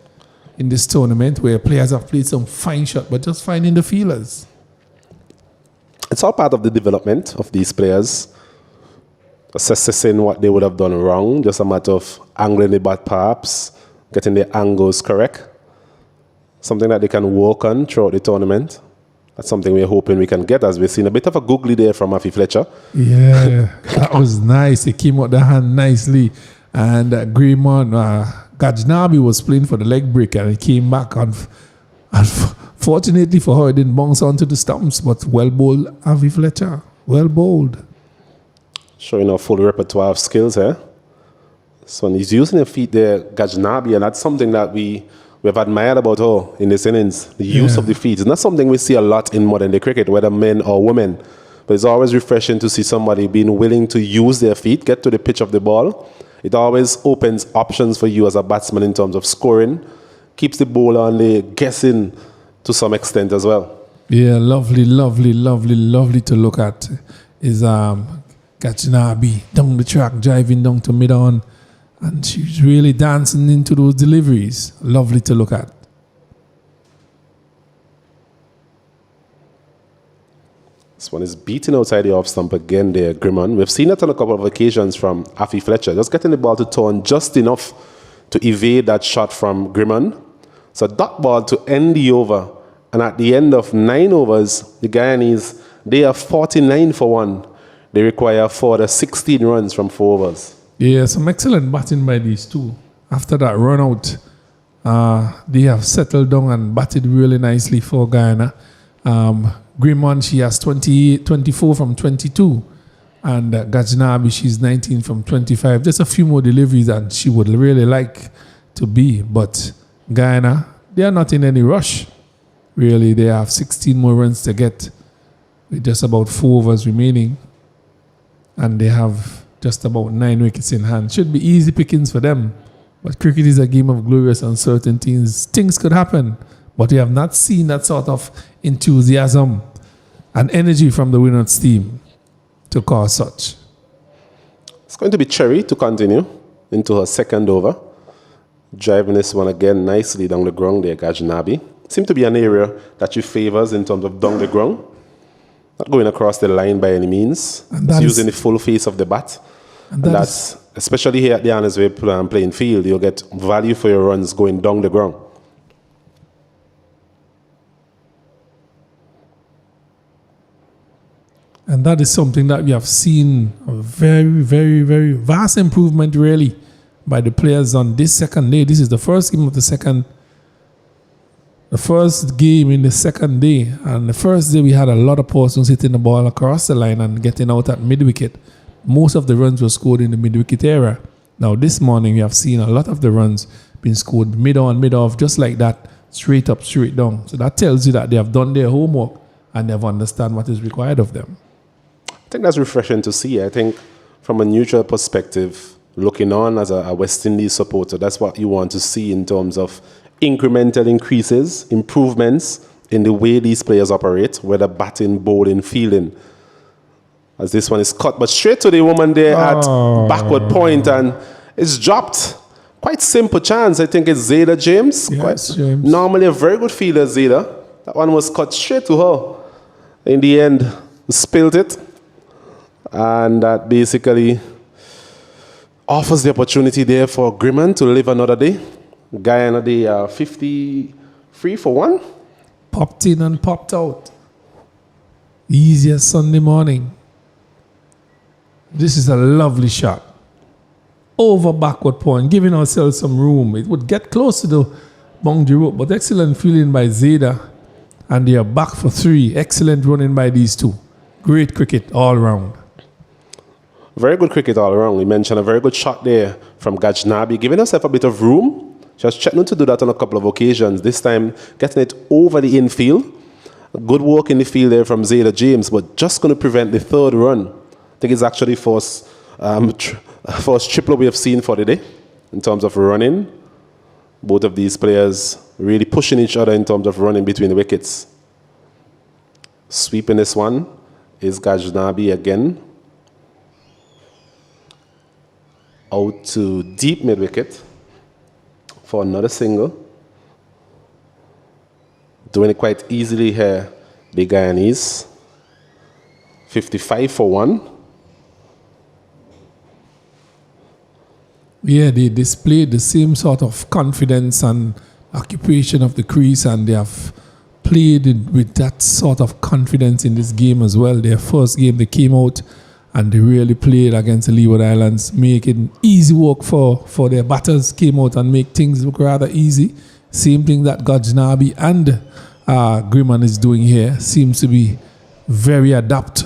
in this tournament where players have played some fine shot, but just finding the fielders. It's all part of the development of these players, assessing what they would have done wrong, just a matter of angling the bat perhaps, getting the angles correct, something that they can work on throughout the tournament. That's something we're hoping we can get, as we've seen a bit of a googly there from Afi Fletcher. Yeah, that was nice. It came out the hand nicely. And Greenman, Gajnabi was playing for the leg break, and it came back. And fortunately for her, it didn't bounce onto the stumps, but well bowled, Afi Fletcher. Well bowled. Showing a full repertoire of skills here. So he's using the feet there, Gajnabi, and that's something that we've admired about her in this innings, the use of the feet. It's not something we see a lot in modern day cricket, whether men or women. But it's always refreshing to see somebody being willing to use their feet, get to the pitch of the ball. It always opens options for you as a batsman in terms of scoring, keeps the bowler on the guessing to some extent as well. Yeah, lovely, lovely, lovely, lovely to look at is Gajnabi down the track, driving down to mid-on. And she's really dancing into those deliveries. Lovely to look at. This one is beaten outside the off stump again there, Grimmon. We've seen it on a couple of occasions from Afi Fletcher, just getting the ball to turn just enough to evade that shot from Grimmon. So dot ball to end the over. And at the end of 9 overs, the Guyanese, they are 49 for 1. They require further 16 runs from 4 overs. Yeah, some excellent batting by these two. After that run out, they have settled down and batted really nicely for Guyana. Grimmon, she has 24 from 22. And Gajnabi, she's 19 from 25. Just a few more deliveries and she would really like to be. But Guyana, they are not in any rush. Really, they have 16 more runs to get with just about 4 overs remaining. And they have just about 9 wickets in hand. Should be easy pickings for them. But cricket is a game of glorious uncertainties. Things could happen. But we have not seen that sort of enthusiasm and energy from the Windward's team to cause such. It's going to be Cherry to continue into her second over. Driving this one again nicely down the ground there, Gajnabi. Seems to be an area that she favors in terms of down the ground. Not going across the line by any means. It's using the full face of the bat. And that's, especially here at the Annesville playing field, you'll get value for your runs going down the ground. And that is something that we have seen a very, very, very vast improvement really by the players on this second day. This is the first game of the first game in the second day. And the first day we had a lot of persons hitting the ball across the line and getting out at mid-wicket. Most of the runs were scored in the mid-wicket area. Now this morning we have seen a lot of the runs being scored mid-on, mid-off, just like that, straight up, straight down. So that tells you that they have done their homework and they have understand what is required of them. I think that's refreshing to see. I think from a neutral perspective, looking on as a West Indies supporter, that's what you want to see in terms of incremental increases, improvements in the way these players operate, whether batting, bowling, fielding. As this one is cut, but straight to the woman there at backward point, and it's dropped. Quite simple chance. I think it's Zayda James. Yes, James. Normally a very good fielder, Zayda. That one was cut straight to her. In the end, spilled it. And that basically offers the opportunity there for Grimman to live another day. Guyana, they are 53 for 1. Popped in and popped out. Easy as Sunday morning. This is a lovely shot. Over backward point, giving ourselves some room. It would get close to the boundary rope, but excellent fielding by Zayda. And they are back for 3. Excellent running by these two. Great cricket all round. Very good cricket all around. We mentioned a very good shot there from Gajnabi, giving herself a bit of room. She has checked to do that on a couple of occasions. This time, getting it over the infield. Good work in the field there from Zayda James, but just going to prevent the third run. I think it's actually first triple we have seen for the day in terms of running. Both of these players really pushing each other in terms of running between the wickets. Sweeping this one is Gajnabi again. Out to deep mid-wicket for another single. Doing it quite easily here, the Guyanese. 55 for 1. Yeah, they displayed the same sort of confidence and occupation of the crease, and they have played with that sort of confidence in this game as well. Their first game, they came out and they really played against the Leeward Islands, making easy work for their batters, came out and make things look rather easy. Same thing that Gajnabi and Grimman is doing here. Seems to be very adept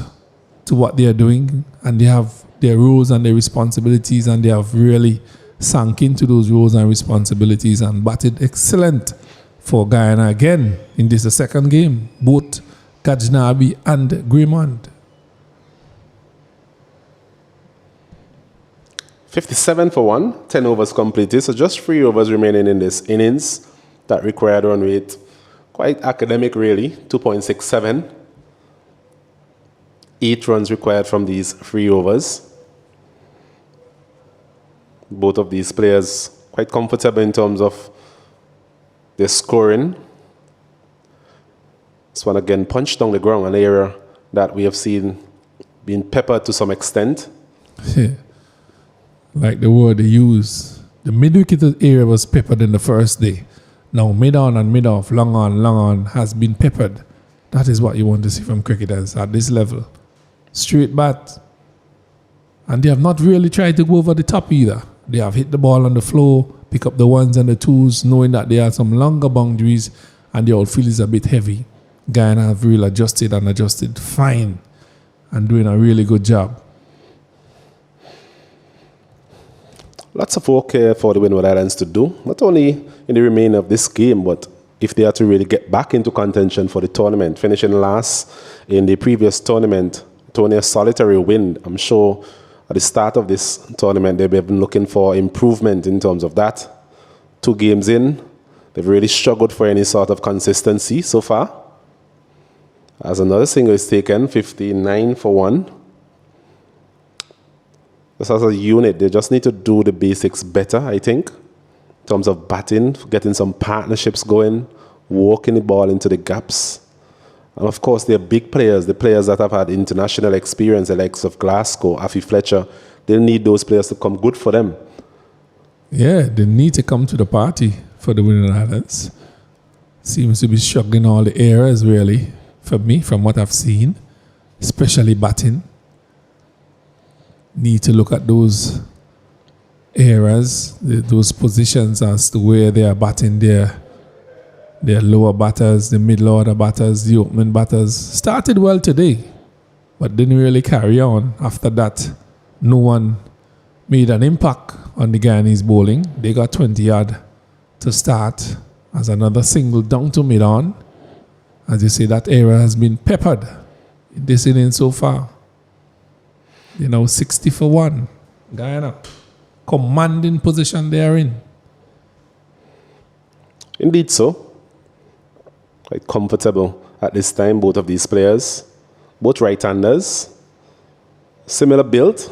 to what they are doing, and they have their roles and their responsibilities, and they have really sunk into those roles and responsibilities and batted excellent for Guyana again in this the second game, both Gajnabi and Grimman. 57 for 1, 10 overs completed. So just 3 overs remaining in this innings. That required run rate, quite academic really, 2.67. 8 runs required from these 3 overs. Both of these players quite comfortable in terms of their scoring. This one again punched down the ground, an area that we have seen being peppered to some extent. Like the word they use, the mid-wicket area was peppered in the first day. Now mid-on and mid-off, long on has been peppered. That is what you want to see from cricketers at this level. Straight bat. And they have not really tried to go over the top either. They have hit the ball on the floor, pick up the 1s and the 2s, knowing that there are some longer boundaries and the outfield is a bit heavy. Guyana have really adjusted fine and doing a really good job. Lots of work here for the Windward Islands to do, not only in the remainder of this game, but if they are to really get back into contention for the tournament. Finishing last in the previous tournament, only a solitary win. I'm sure at the start of this tournament, they've been looking for improvement in terms of that. 2 games in, They've really struggled for any sort of consistency so far. As another single is taken, 59 for 1. Just as a unit, they just need to do the basics better, I think, in terms of batting, getting some partnerships going, walking the ball into the gaps. And of course, they're big players, the players that have had international experience, the likes of Glasgow, Afi Fletcher. They'll need those players to come good for them. Yeah, they need to come to the party for the Windward Islands. Seems to be struggling all the areas, really, for me, from what I've seen, especially batting. Need to look at those areas, those positions as to where they are batting their lower batters, the middle order batters, the opening batters. Started well today, but didn't really carry on. After that, no one made an impact on the Guyanese bowling. They got 20 yard to start as another single down to mid-on. As you say, that area has been peppered in this inning so far. 60 for 1. Guyana, commanding position they are in. Indeed so. Quite comfortable at this time, both of these players. Both right-handers. Similar build.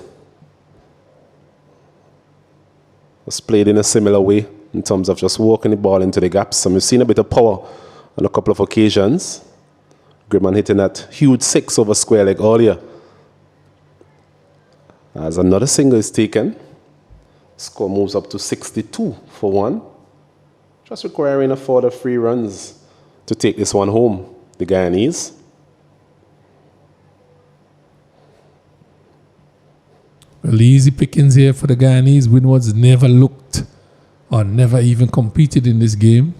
Was played in a similar way in terms of just walking the ball into the gaps. And we've seen a bit of power on a couple of occasions. Grimman hitting that huge 6 over square leg earlier. As another single is taken, score moves up to 62 for 1. Just requiring a further 3 runs to take this one home, the Guyanese. Well, easy pickings here for the Guyanese. Windward's never looked or never even competed in this game.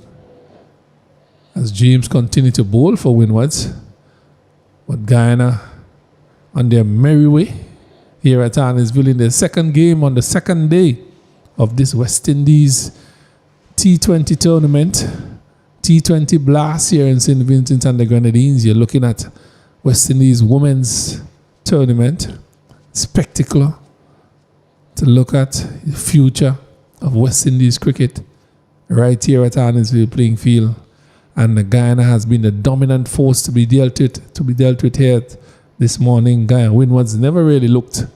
As James continued to bowl for Windwards. But Guyana on their merry way here at Arnesville in their second game on the second day of this West Indies T20 tournament. T20 blast here in St. Vincent and the Grenadines. You're looking at West Indies women's tournament. Spectacular to look at the future of West Indies cricket right here at Arnesville playing field. And the Guyana has been the dominant force to be dealt with here this morning. Guyana Windwards never really looked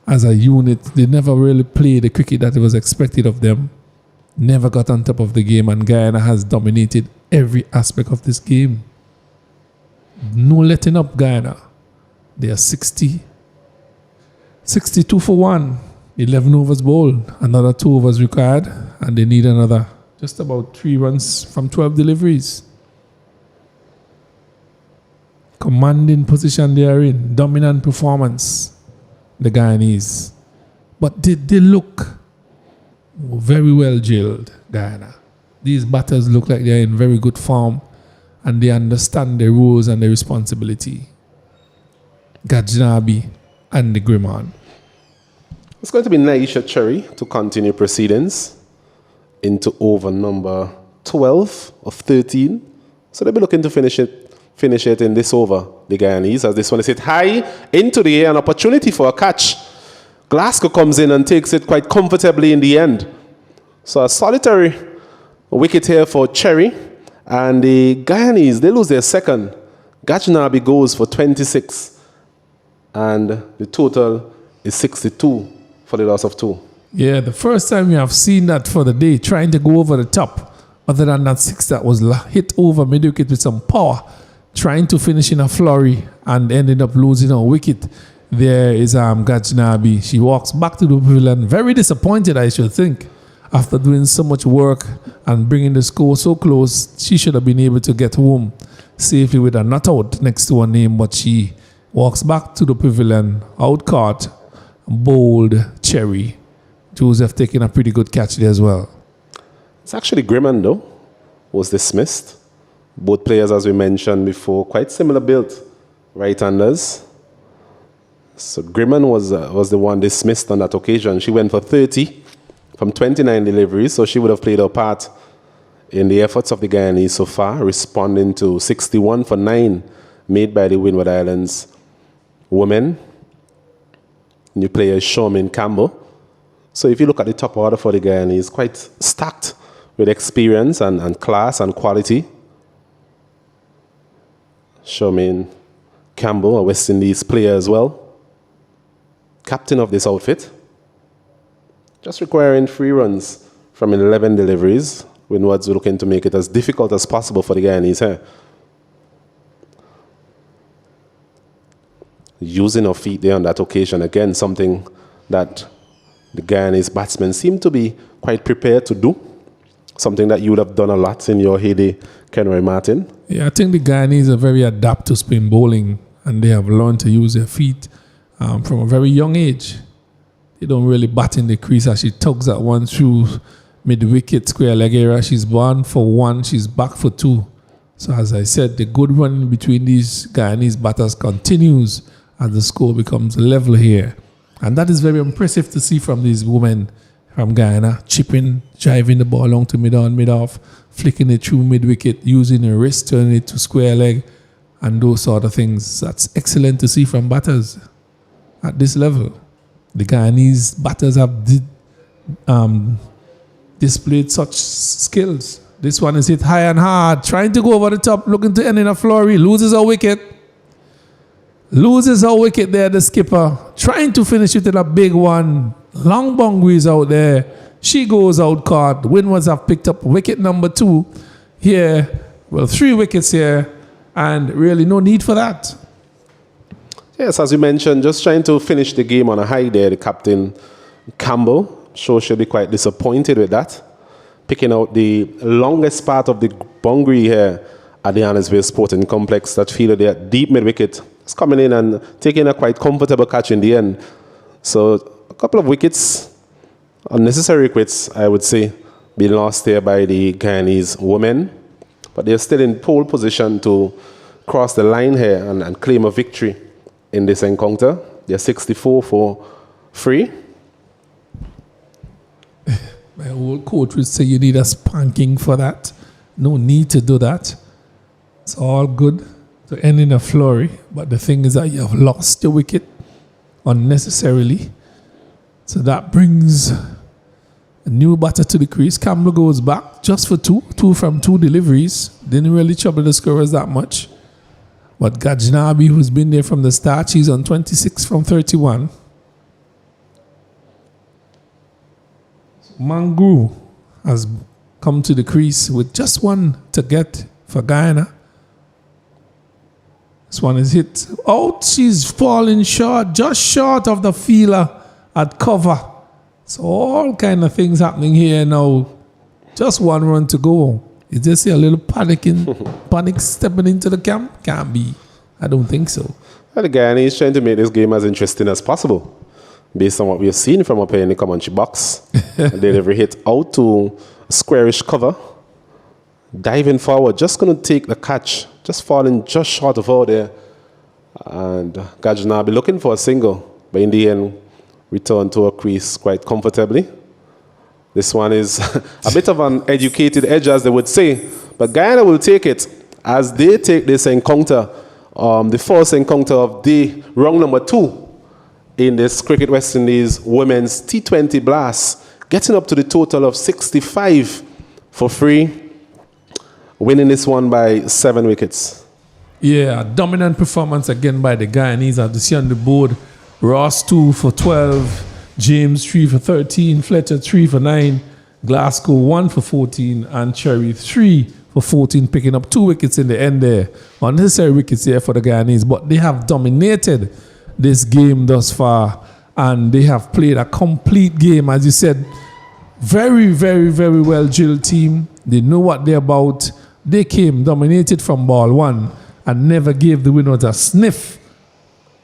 as a unit. They never really played the cricket that was expected of them. Never got on top of the game, and Guyana has dominated every aspect of this game. No letting up, Guyana. They are 62 for 1. 11 overs bowled. Another 2 overs required, and they need another just about 3 runs from 12 deliveries. Commanding position they are in. Dominant performance, the Guyanese. But they look very well drilled, Guyana. These batters look like they're in very good form and they understand their roles and their responsibility. Gajnabi and the Grimman. It's going to be Naisha Cherry to continue proceedings into over number 12 of 13. So they'll be looking to finish it in this over, the Guyanese, as this one is hit high into the air, an opportunity for a catch. Glasgow comes in and takes it quite comfortably in the end. So a solitary wicket here for Cherry. And the Guyanese, they lose their second. Gajnabi goes for 26. And the total is 62 for the loss of 2. Yeah, the first time we have seen that for the day, trying to go over the top. Other than that 6 that was hit over mid-wicket with some power, trying to finish in a flurry and ended up losing a wicket. There is Gajnabi. She walks back to the pavilion, very disappointed, I should think. After doing so much work and bringing the score so close, she should have been able to get home safely with a not out next to her name, but she walks back to the pavilion, out caught, bowled Cherry. Joseph taking a pretty good catch there as well. It's actually Grimman, though, was dismissed. Both players, as we mentioned before, quite similar build, right-handers. So Grimman was the one dismissed on that occasion. She went for 30 from 29 deliveries, so she would have played her part in the efforts of the Guyanese so far, responding to 61 for 9 made by the Windward Islands women. New player is Shawmin Campbell. So if you look at the top order for the Guyanese, quite stacked with experience and class and quality. Charmaine Campbell, a West Indies player as well. Captain of this outfit. Just requiring 3 runs from 11 deliveries. Windward's looking to make it as difficult as possible for the Guyanese here. Using her feet there on that occasion, again, something that the Guyanese batsmen seem to be quite prepared to do. Something that you would have done a lot in your heyday, Kenroy Martin. Yeah, I think the Guyanese are very adept to spin bowling, and they have learned to use their feet from a very young age. They don't really bat in the crease as she tugs that one through mid-wicket square leg area. She's born for 1, she's back for 2. So as I said, the good run between these Guyanese batters continues as the score becomes level here. And that is very impressive to see from these women from Guyana, chipping, driving the ball along to mid-on, mid-off, flicking it through mid-wicket, using the wrist, turning it to square leg, and those sort of things. That's excellent to see from batters at this level. The Guyanese batters have displayed such skills. This one is hit high and hard, trying to go over the top, looking to end in a flurry, loses a wicket. Loses her wicket there, the skipper. Trying to finish it in a big one. Long boundaries out there. She goes out caught. Windwards have picked up wicket number 2 here. Well, 3 wickets here. And really no need for that. Yes, as you mentioned, just trying to finish the game on a high there, the captain Campbell. Sure she'll be quite disappointed with that. Picking out the longest part of the boundary here at the Annesville Sporting Complex that fielded there deep mid-wicket. It's coming in and taking a quite comfortable catch in the end. So a couple of wickets, unnecessary wickets, I would say, being lost here by the Guyanese women. But they're still in pole position to cross the line here and claim a victory in this encounter. They're 64 for 3. My old coach would say you need a spanking for that. No need to do that. It's all good to end in a flurry, but the thing is that you have lost your wicket unnecessarily. So that brings a new batter to the crease. Campbell goes back just for 2 from 2 deliveries. Didn't really trouble the scorers that much. But Gajnabi, who's been there from the start, she's on 26 from 31. Mangu has come to the crease with just 1 to get for Guyana. This one is hit out. She's falling short, just short of the feeler at cover. So all kind of things happening here now. Just 1 run to go. Is this a little panic stepping into the camp? Can't be. I don't think so. Well, the Guyana is trying to make this game as interesting as possible, based on what we've seen from up here in the Comanche box. Delivery hit out to a squarish cover. Diving forward, just going to take the catch. Just falling just short of out there. And Gajnabi looking for a single, but in the end, returned to a crease quite comfortably. This one is a bit of an educated edge, as they would say. But Guyana will take it as they take this encounter, the first encounter of the round number 2 in this Cricket West Indies Women's T20 Blast, getting up to the total of 65 for 3. Winning this one by 7 wickets. Yeah, dominant performance again by the Guyanese. As you see on the board, Ross 2 for 12, James 3 for 13, Fletcher 3 for 9, Glasgow 1 for 14, and Cherry 3 for 14, picking up 2 wickets in the end there. Unnecessary wickets here for the Guyanese, but they have dominated this game thus far, and they have played a complete game, as you said. Very, very, very well drilled team. They know what they're about. They came, dominated from ball 1, and never gave the Windwards a sniff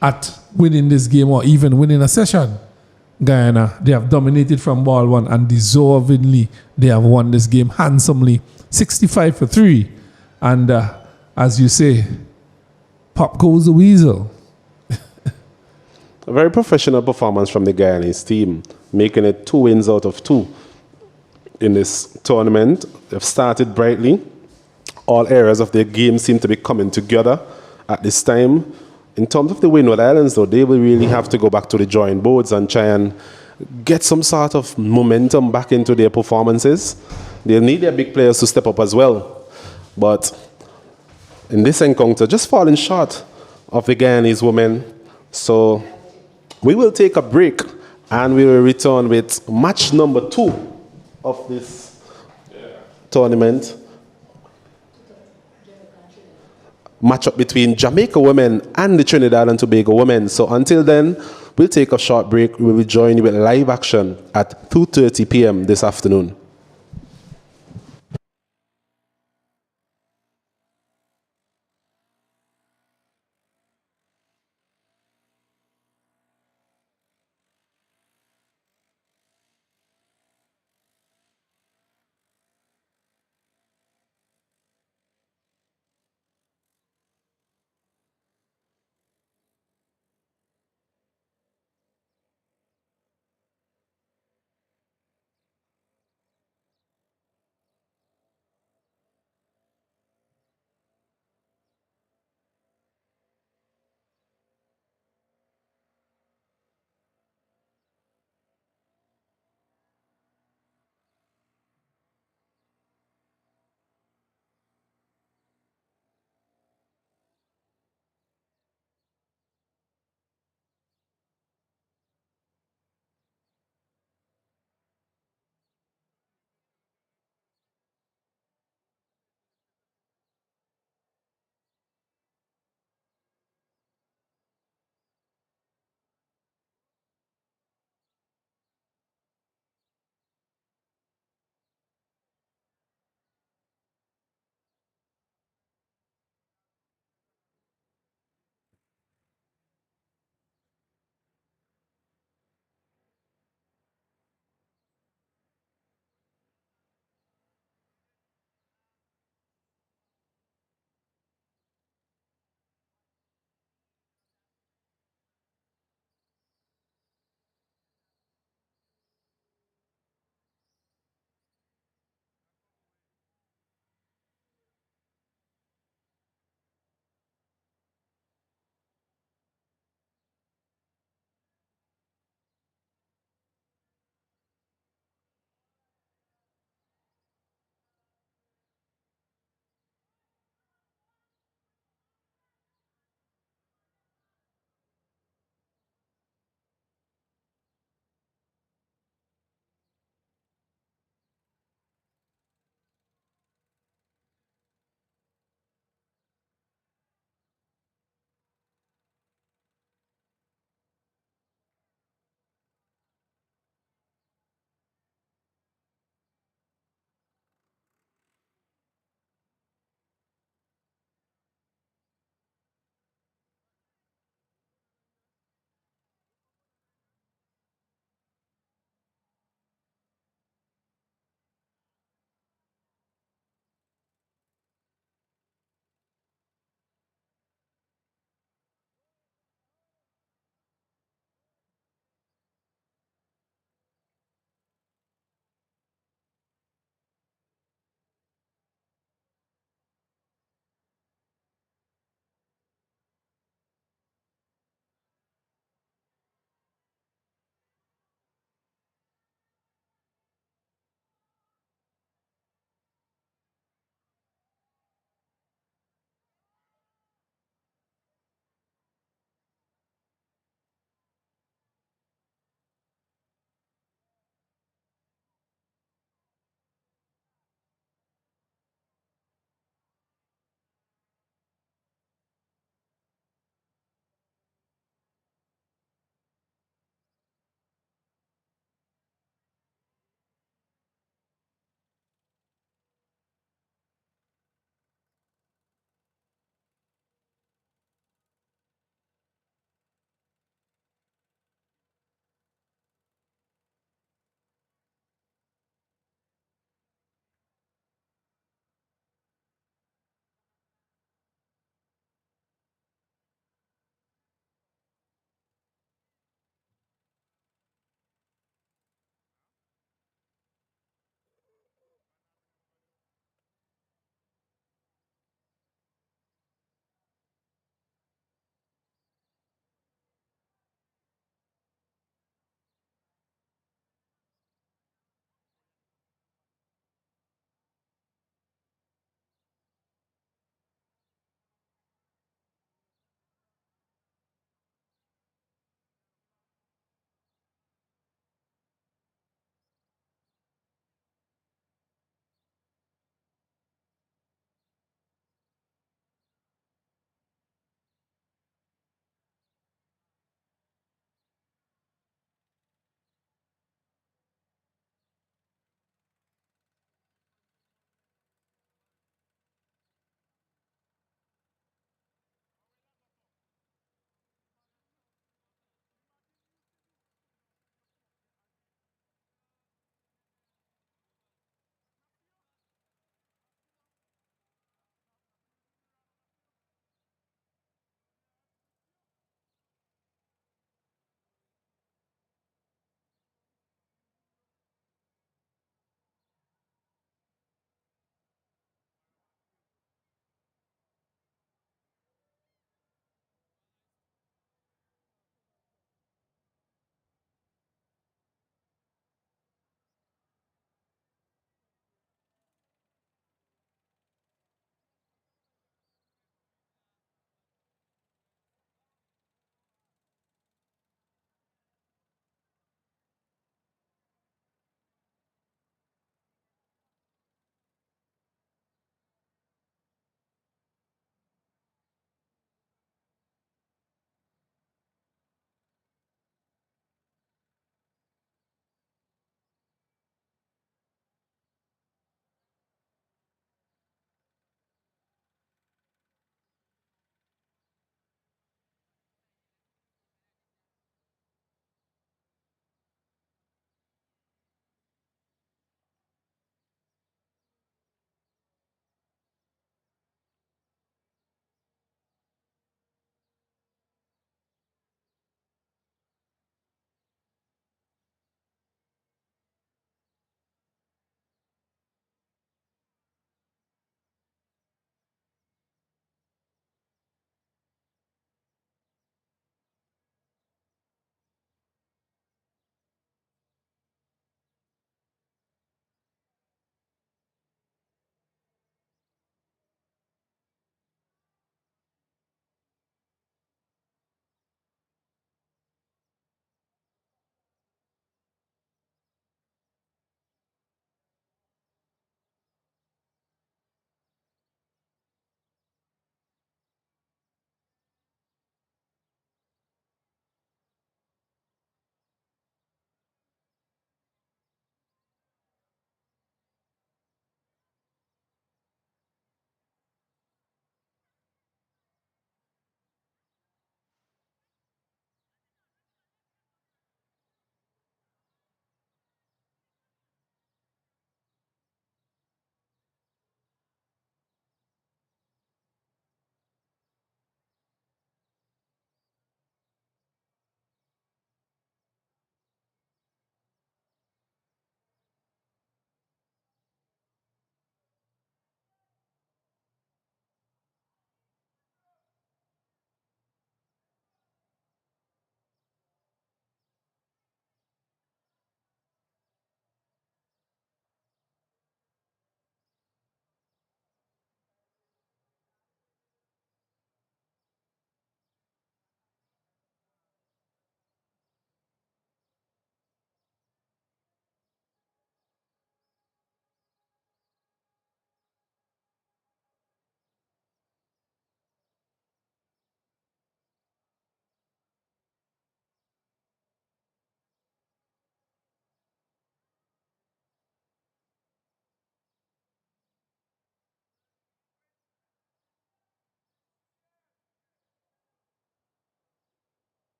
at winning this game or even winning a session. Guyana, they have dominated from ball 1, and deservedly they have won this game handsomely, 65 for 3. And as you say, pop goes the weasel. A very professional performance from the Guyanese team, making it 2 wins out of 2 in this tournament. They've started brightly. All areas of their game seem to be coming together at this time. In terms of the Windward Islands, though, they will really have to go back to the drawing boards and try and get some sort of momentum back into their performances. They'll need their big players to step up as well. But in this encounter, just falling short of the Guyanese women. So we will take a break and we will return with match number 2 of this tournament. Match up between Jamaica women and the Trinidad and Tobago women. So until then, we'll take a short break. We will join you with live action at 2:30 p.m. this afternoon.